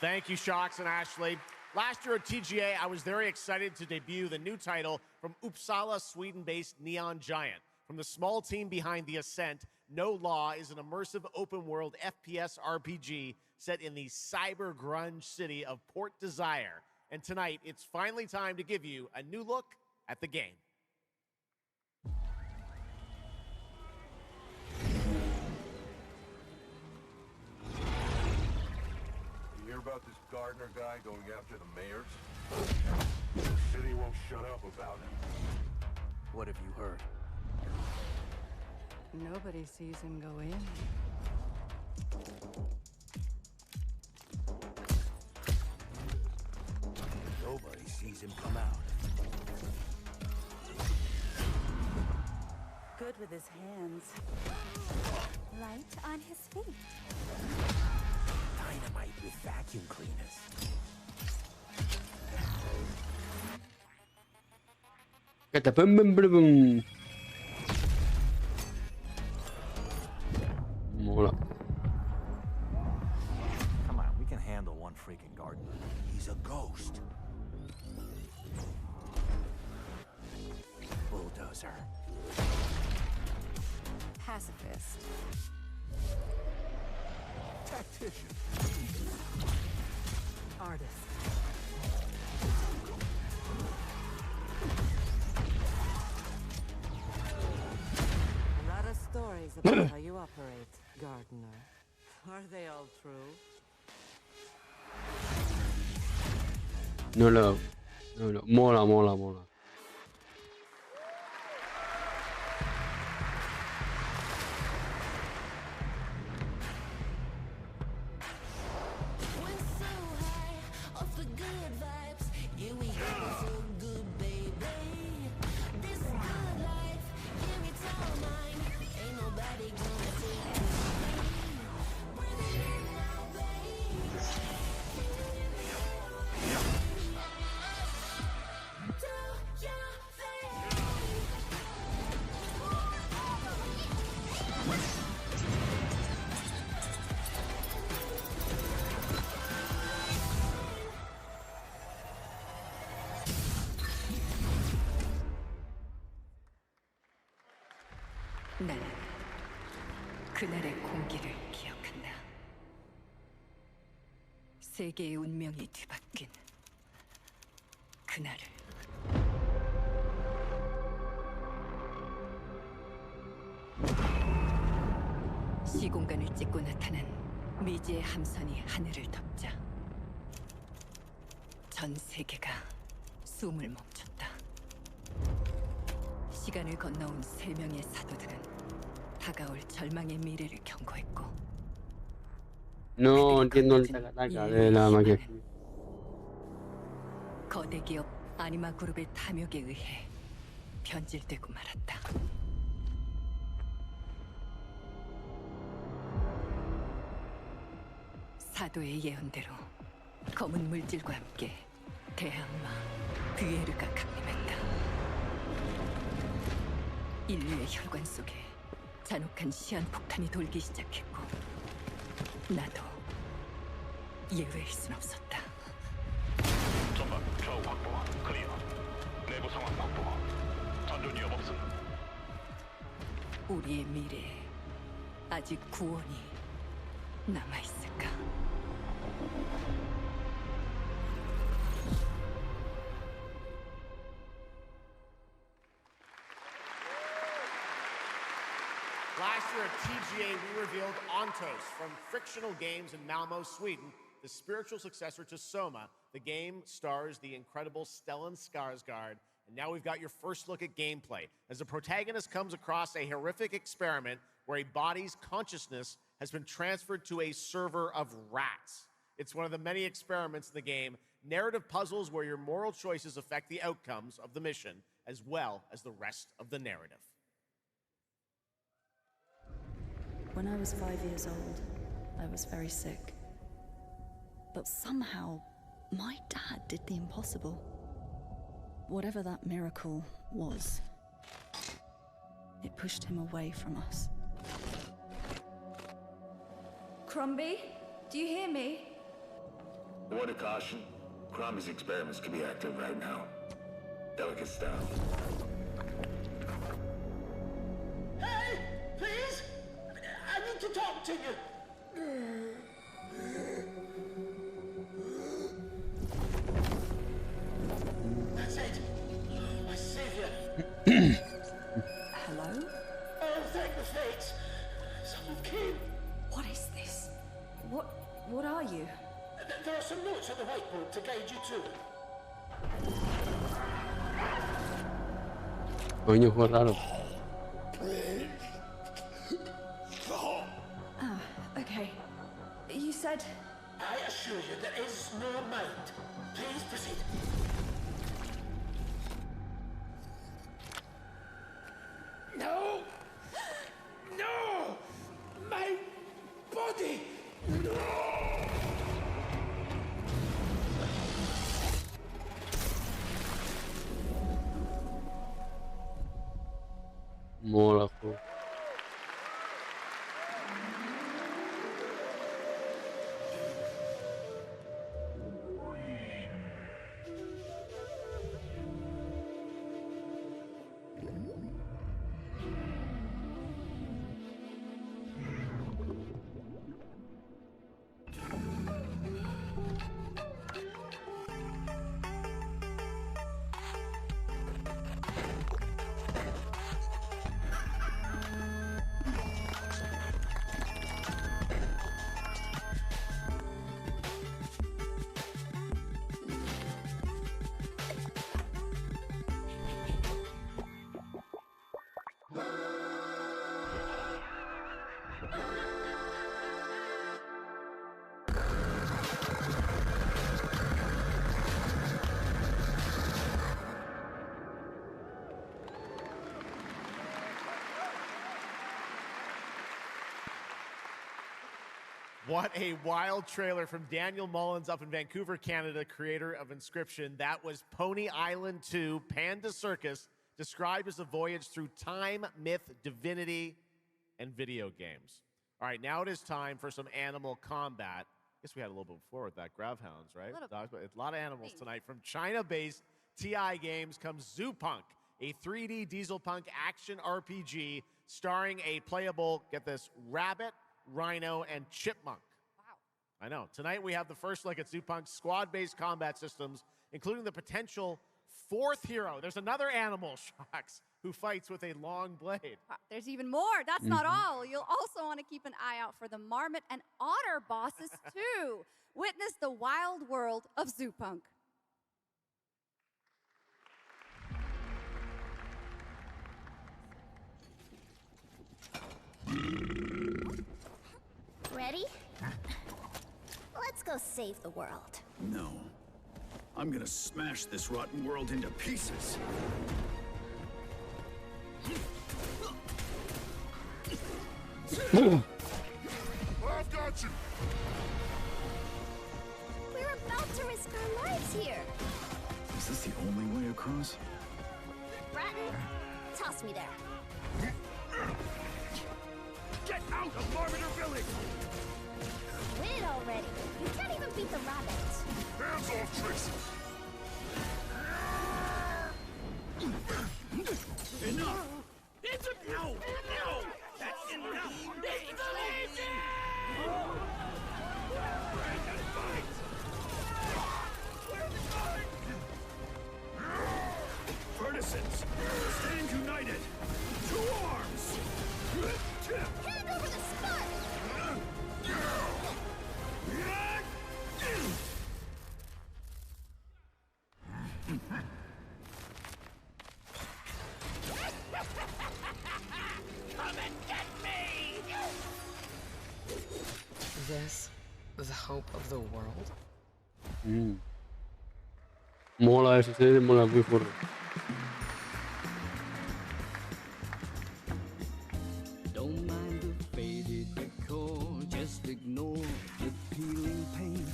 Thank you, Shocks and Ashley. Last year at TGA, I was very excited to debut the new title from Uppsala, Sweden-based Neon Giant. From the small team behind The Ascent, No Law is an immersive open-world FPS RPG set in the cyber grunge city of Port Desire. And tonight, it's finally time to give you a new look at the game. You hear about this Gardner guy going after the mayors? The city won't shut up about him. What have you heard? Nobody sees him go in. Nobody sees him come out. Good with his hands. Right on his feet. Dynamite with vacuum cleaners. Mola. Come on, we can handle one freaking gardener. He's a ghost. Bulldozer. Pacifist. Tactician. Artist. A lot of stories about how you operate, Gardener. Are they all true? No. Mola. 나는 그날의 공기를 기억한다. 세계의 운명이 뒤바뀐 그날을. 시공간을 찍고 나타난 미지의 함선이 하늘을 덮자 전 세계가 숨을 멈췄다. 시간을 건너온 3명의 사도들은 다가올 절망의 미래를 경고했고 No entiendo el taca de la magia. 거대 기업 아니마 그룹의 탐욕에 의해 변질되고 말았다. 사도의 예언대로 검은 물질과 함께 대항마 뷰에르가 강림했다. 인류의 혈관 속에 잔혹한 시한폭탄이 돌기 시작했고 나도 예외일 순 없었다. 전방 좌우 확보 클리어. 내부 상황 확보. 전전 위협 없음. 우리의 미래에 아직 구원이 남아있을까? Last year at TGA, we revealed Ontos from Frictional Games in Malmo, Sweden, the spiritual successor to Soma. The game stars the incredible Stellan Skarsgård. And now we've got your first look at gameplay, as the protagonist comes across a horrific experiment where a body's consciousness has been transferred to a server of rats. It's one of the many experiments in the game, narrative puzzles where your moral choices affect the outcomes of the mission, as well as the rest of the narrative. When I was 5 years old, I was very sick. But somehow, My dad did the impossible. Whatever that miracle was, it pushed him away from us. Crumby, do you hear me? A word of caution. Crombie's experiments could be active right now. Delicate stuff. Hey, please! I need to talk to you. That's it. My savior. Hello? Oh, thank the fates. Someone came. What is this? What are you? There are some notes on the whiteboard to guide you to it. Coño, fue raro. Ah, okay. You said... I assure you there is no mind. Please proceed. No! No! My body! No! Mola, juego. What a wild trailer from Daniel Mullins up in Vancouver, Canada, creator of Inscription. That was Pony Island 2, Panda Circus, described as a voyage through time, myth, divinity, and video games. All right, now it is time for some animal combat. I guess we had a little bit before with that Gravhounds, right? A lot of animals tonight. From China-based TI Games comes Zoo Punk, a 3D diesel punk action RPG starring a playable, get this, rabbit, rhino, and chipmunk. Wow. I know. Tonight we have the first look at Zoo Punk's squad-based combat systems, including the potential fourth hero. There's another animal, Shocks, who fights with a long blade. There's even more. That's not all. You'll also want to keep an eye out for the marmot and otter bosses, too. Witness the wild world of Zoo Punk. Ready? Let's go save the world. No. I'm gonna smash this rotten world into pieces. I've got you! We're about to risk our lives here. Is this the only way across? Bratton, toss me there. Get out of Marmiter Village! Quit already. You can't even beat the rabbits. Hands off, Tracy! Enough! It's a... No! No! That's enough! It's the Legion! Brandon, fight! Where are they going? Partisans, stand united! To arms! Hand over the spark! Come and get me! This, the hope of the world? Mola esa serie, mola muy fuerte. Don't mind the faded decor, just ignore the peeling paint.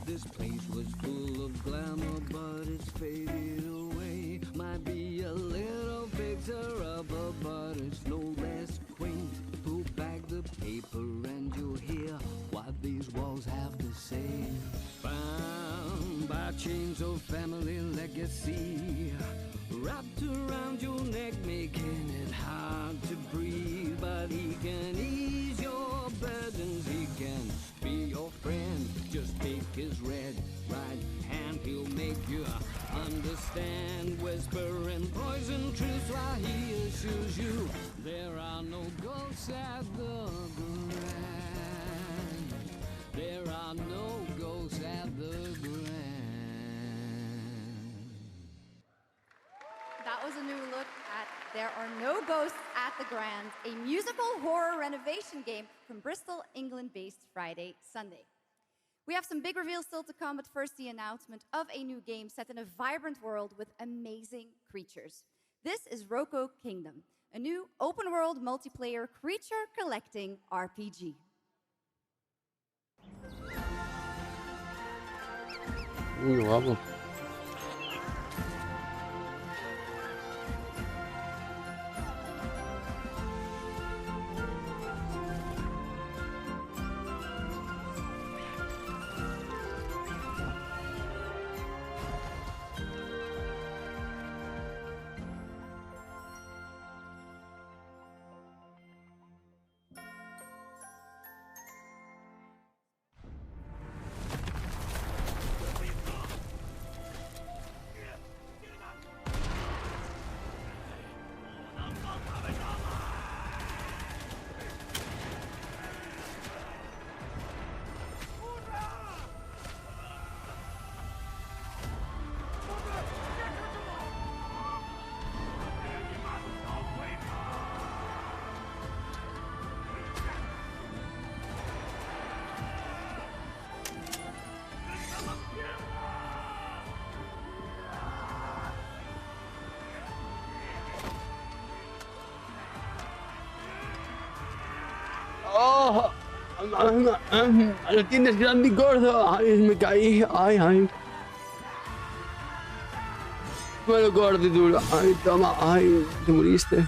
This place was full of glamour, but it's faded away. Might be a little fixer-upper, but it's no less quaint. Pull back the paper and you'll hear what these walls have to say. Bound by chains of family legacy, wrapped around your neck, making it hard to breathe. But he can ease your burdens, he can be your friend. Just take his right hand, he'll make you understand. Whisper and poison truth while he assures you there are no ghosts at the Grand. There are no ghosts at the Grand. That was a new look at There Are No Ghosts at the Grand, a musical horror renovation game from Bristol, England-based Friday Sunday. We have some big reveals still to come, but first the announcement of a new game set in a vibrant world with amazing creatures. This is Roko Kingdom, a new open-world multiplayer creature-collecting RPG. Muy guapo. ¡Oh! Lo tienes grande y gordo. Ay, me caí. Ay, ay. Bueno, gordo y duro. Ay, toma. Ay, te muriste.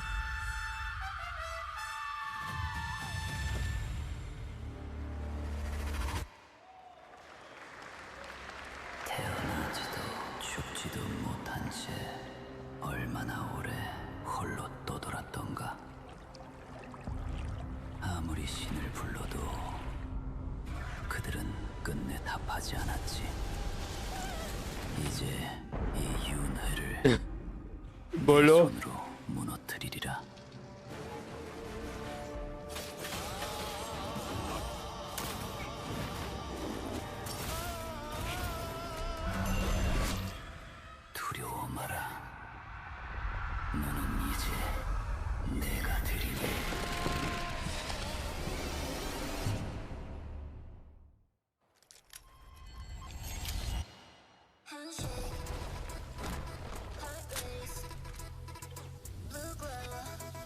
태어나지도 죽지도 못한 채 얼마나 오래 홀로 떠돌았던가. 아무리 신을 불러도 그들은 끝내 답하지 않았지. 이제 이 윤회를 내 손으로 무너뜨리리라. 두려워 마라. 너는 이제 내가 되리니. Handshake, heart race, blue glow.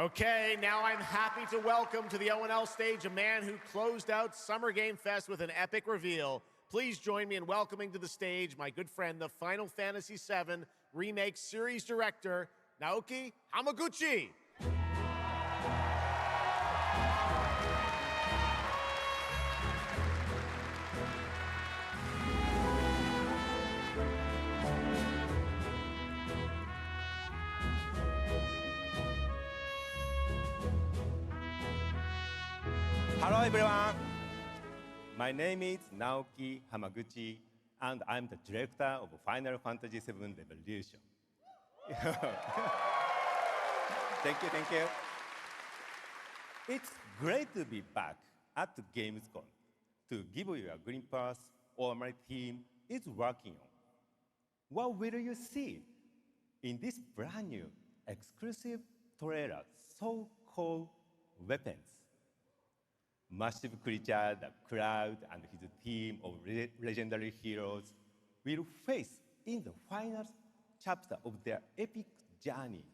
Okay, now I'm happy to welcome to the O&L stage a man who closed out Summer Game Fest with an epic reveal. Please join me in welcoming to the stage my good friend, the Final Fantasy VII Remake Series Director, Naoki Hamaguchi. Hello everyone. My name is Naoki Hamaguchi, and I'm the director of Final Fantasy VII Revolution. Thank you. It's great to be back at Gamescom to give you a glimpse of what my team is working on. What will you see in this brand new exclusive trailer so-called Weapons? Massive creature, the Cloud, and his team of legendary heroes will face in the final chapter of their epic journey.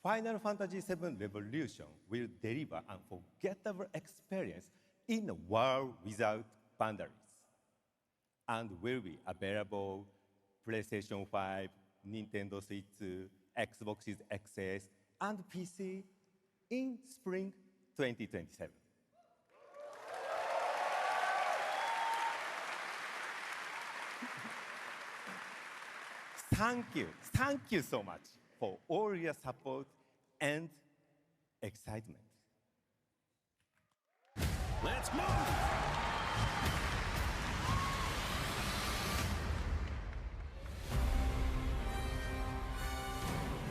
Final Fantasy VII Revolution will deliver an unforgettable experience in a world without boundaries, and will be available PlayStation 5, Nintendo Switch 2, Xbox XS, and PC in spring 2027. Thank you so much for all your support and excitement. Let's move!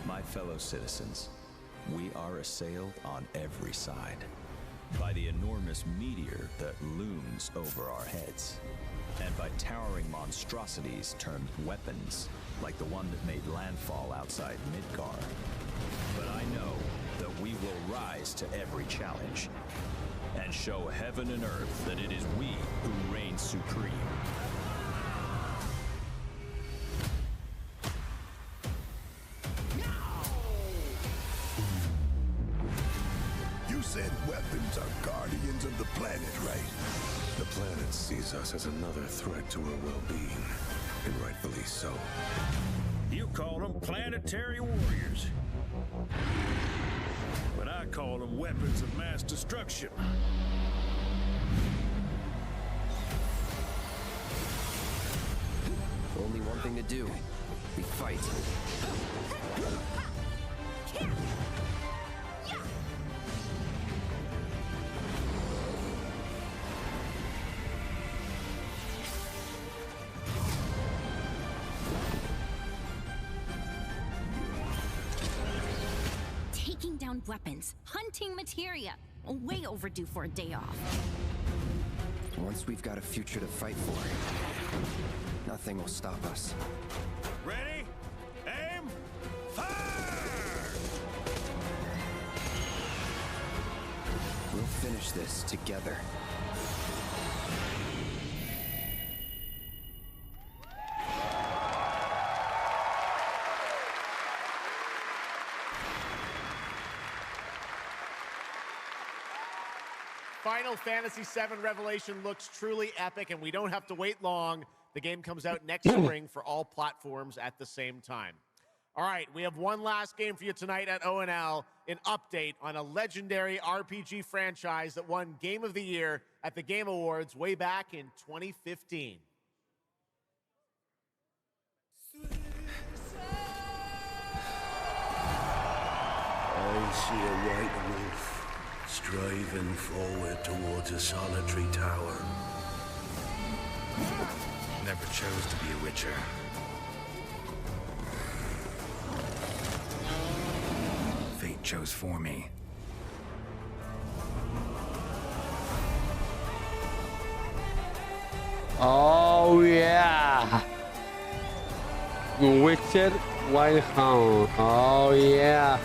My fellow citizens, we are assailed on every side by the enormous meteor that looms over our heads, and by towering monstrosities termed weapons, like the one that made landfall outside Midgar. But I know that we will rise to every challenge and show heaven and earth that it is we who reign supreme. You said weapons are guardians of the planet, right? The planet sees us as another threat to her well-being, and rightfully so. You call them planetary warriors. But I call them weapons of mass destruction. Only one thing to do. We fight. Taking down weapons, hunting materia. Way overdue for a day off. Once we've got a future to fight for, nothing will stop us. Ready? Aim! Fire! We'll finish this together. Final Fantasy VII Revelation looks truly epic, and we don't have to wait long. The game comes out next spring for all platforms at the same time. All right, we have one last game for you tonight at O&L, an update on a legendary RPG franchise that won Game of the Year at the Game Awards way back in 2015. I see a white wolf striving forward towards a solitary tower. Never chose to be a witcher. Fate chose for me. Oh yeah! Witcher Wild Hunt. Oh yeah!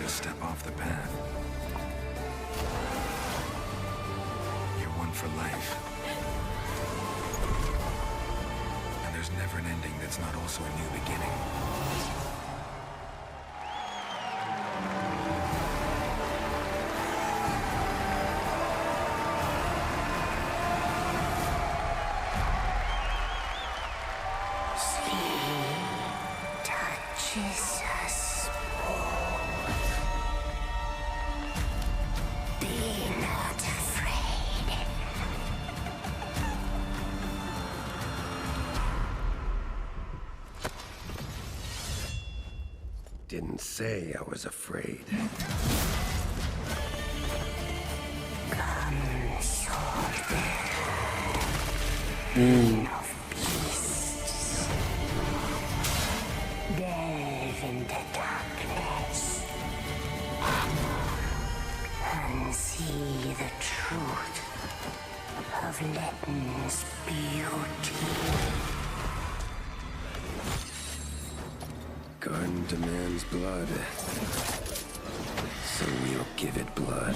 just step off the path. You're one for life. And there's never an ending that's not also a new beginning. Jesus. Be not afraid. Didn't say I was afraid. Come, sword of beasts. Delve into darkness and see the truth of Letton's beauty. Garden demands blood, so we'll give it blood.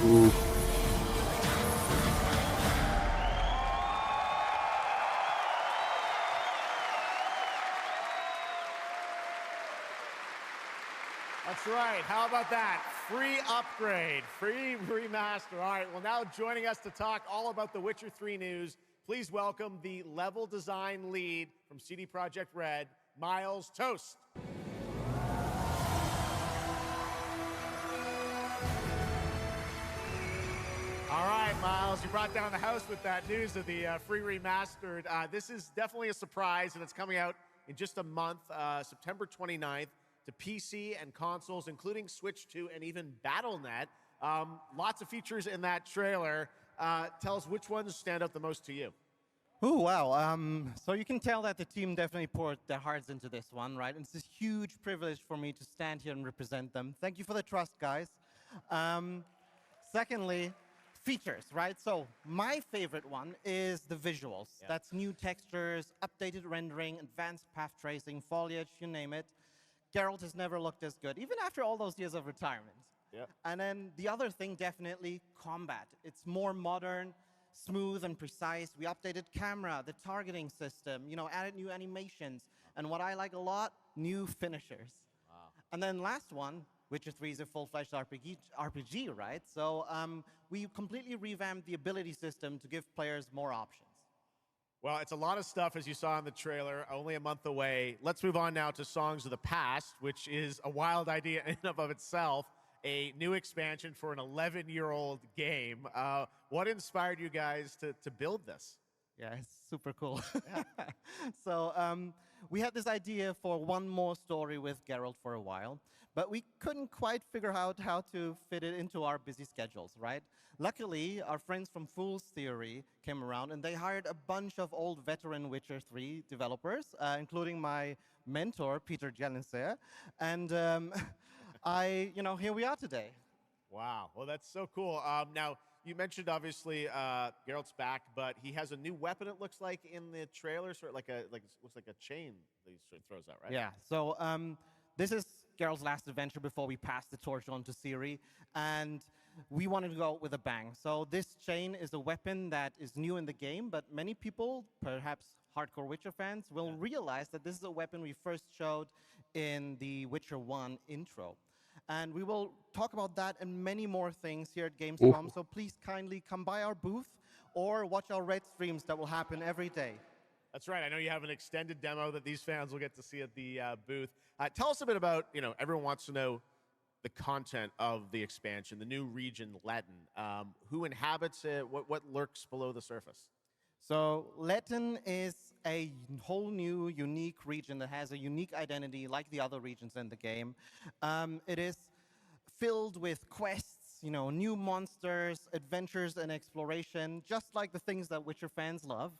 Ooh. That's right. How about that? Free upgrade, free remaster. All right, well, now joining us to talk all about the Witcher 3 news, please welcome the level design lead from CD Projekt Red, Miles Toast. All right, Miles, you brought down the house with that news of the free remastered. This is definitely a surprise, and it's coming out in just a month, September 29th, to PC and consoles, including Switch 2 and even Battle.net. Lots of features in that trailer. Tell us which ones stand out the most to you. Oh, wow. So you can tell that the team definitely poured their hearts into this one, right? And it's a huge privilege for me to stand here and represent them. Thank you for the trust, guys. Secondly, features, right? So my favorite one is the visuals. Yeah. That's new textures, updated rendering, advanced path tracing, foliage, you name it. Geralt has never looked as good, even after all those years of retirement. Yeah. And then the other thing, definitely combat. It's more modern, smooth and precise. We updated camera, the targeting system, added new animations. And what I like a lot, new finishers. Wow. And then last one, Witcher 3 is a full-fledged RPG, right? So we completely revamped the ability system to give players more options. Well, it's a lot of stuff, as you saw in the trailer, only a month away. Let's move on now to Songs of the Past, which is a wild idea in and of itself, a new expansion for an 11-year-old game. What inspired you guys to build this? Yeah, it's super cool. So we had this idea for one more story with Geralt for a while, but we couldn't quite figure out how to fit it into our busy schedules, right? Luckily, our friends from Fool's Theory came around, and they hired a bunch of old veteran Witcher 3 developers, including my mentor, Peter Janisser, and here we are today. Wow, well, that's so cool. Now, you mentioned, obviously, Geralt's back, but he has a new weapon, it looks like, in the trailer, sort of looks like a chain that he sort of throws out, right? Yeah, so this is Geralt's last adventure before we pass the torch on to Ciri, and we wanted to go out with a bang. So this chain is a weapon that is new in the game, but many people, perhaps hardcore Witcher fans, will realize that this is a weapon we first showed in the Witcher 1 intro. And we will talk about that and many more things here at Gamescom, so please kindly come by our booth or watch our Red streams that will happen every day. That's right. I know you have an extended demo that these fans will get to see at the booth. Tell us a bit about, everyone wants to know the content of the expansion, the new region, Letton. Who inhabits it? What lurks below the surface? So Letton is a whole new, unique region that has a unique identity like the other regions in the game. It is filled with quests, new monsters, adventures, and exploration, just like the things that Witcher fans love.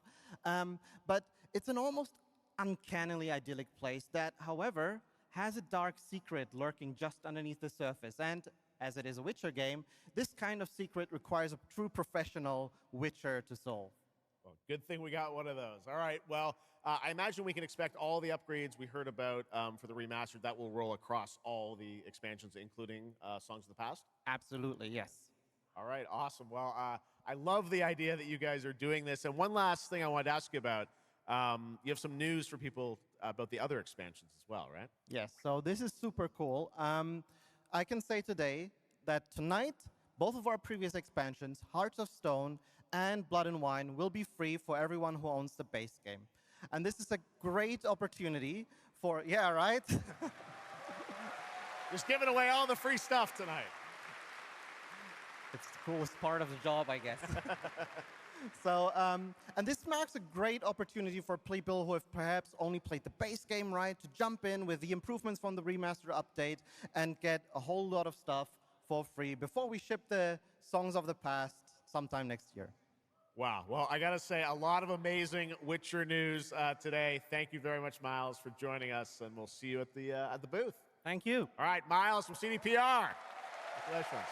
But it's an almost uncannily idyllic place that, however, has a dark secret lurking just underneath the surface. And as it is a Witcher game, this kind of secret requires a true professional Witcher to solve. Well, good thing we got one of those. All right. Well, I imagine we can expect all the upgrades we heard about for the remastered that will roll across all the expansions, including Songs of the Past. Absolutely, yes. All right. Awesome. Well, I love the idea that you guys are doing this. And one last thing I wanted to ask you about. You have some news for people about the other expansions as well, right? Yes. So this is super cool. I can say today that tonight, both of our previous expansions, Hearts of Stone and Blood and Wine, will be free for everyone who owns the base game. And this is a great opportunity for, yeah, right? Just giving away all the free stuff tonight. It's the coolest part of the job, I guess. So, and this marks a great opportunity for people who have perhaps only played the base game, right, to jump in with the improvements from the remaster update and get a whole lot of stuff for free before we ship the Songs of the Past sometime next year. Wow. Well, I got to say, a lot of amazing Witcher news today. Thank you very much, Miles, for joining us, and we'll see you at the booth. Thank you. All right, Miles from CDPR. Congratulations.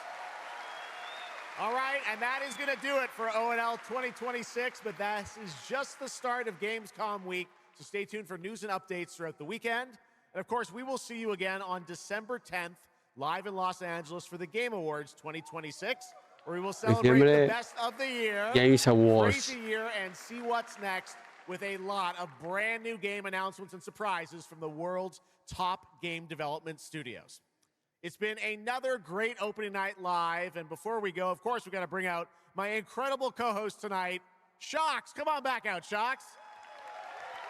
All right, and that is going to do it for ONL 2026, but that is just the start of Gamescom week, so stay tuned for news and updates throughout the weekend. And of course, we will see you again on December 10th, live in Los Angeles for the Game Awards 2026, where we will celebrate the best of the year, Games Awards. crazy year, and see what's next with a lot of brand new game announcements and surprises from the world's top game development studios. It's been another great opening night live, and before we go, of course, we've got to bring out my incredible co-host tonight, Shocks. Come on back out, Shocks.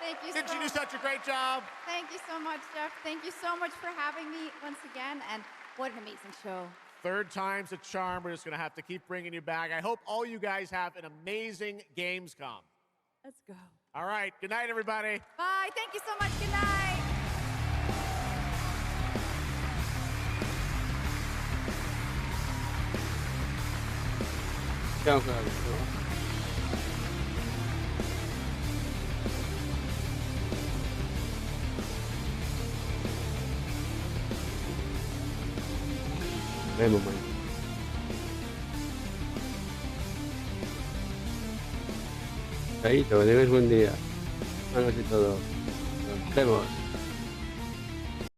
Thank you. Didn't you do such a great job? Thank you so much, Jeff. Thank you so much for having me once again, and what an amazing show. Third time's a charm. We're just going to have to keep bringing you back. I hope all you guys have an amazing Gamescom. Let's go. All right. Good night, everybody. Bye. Thank you so much. Good night. Tengo que darle, ¿no? Vemos, man. Chaito, que tengas buen día. Buenas noches a todos. Nos vemos.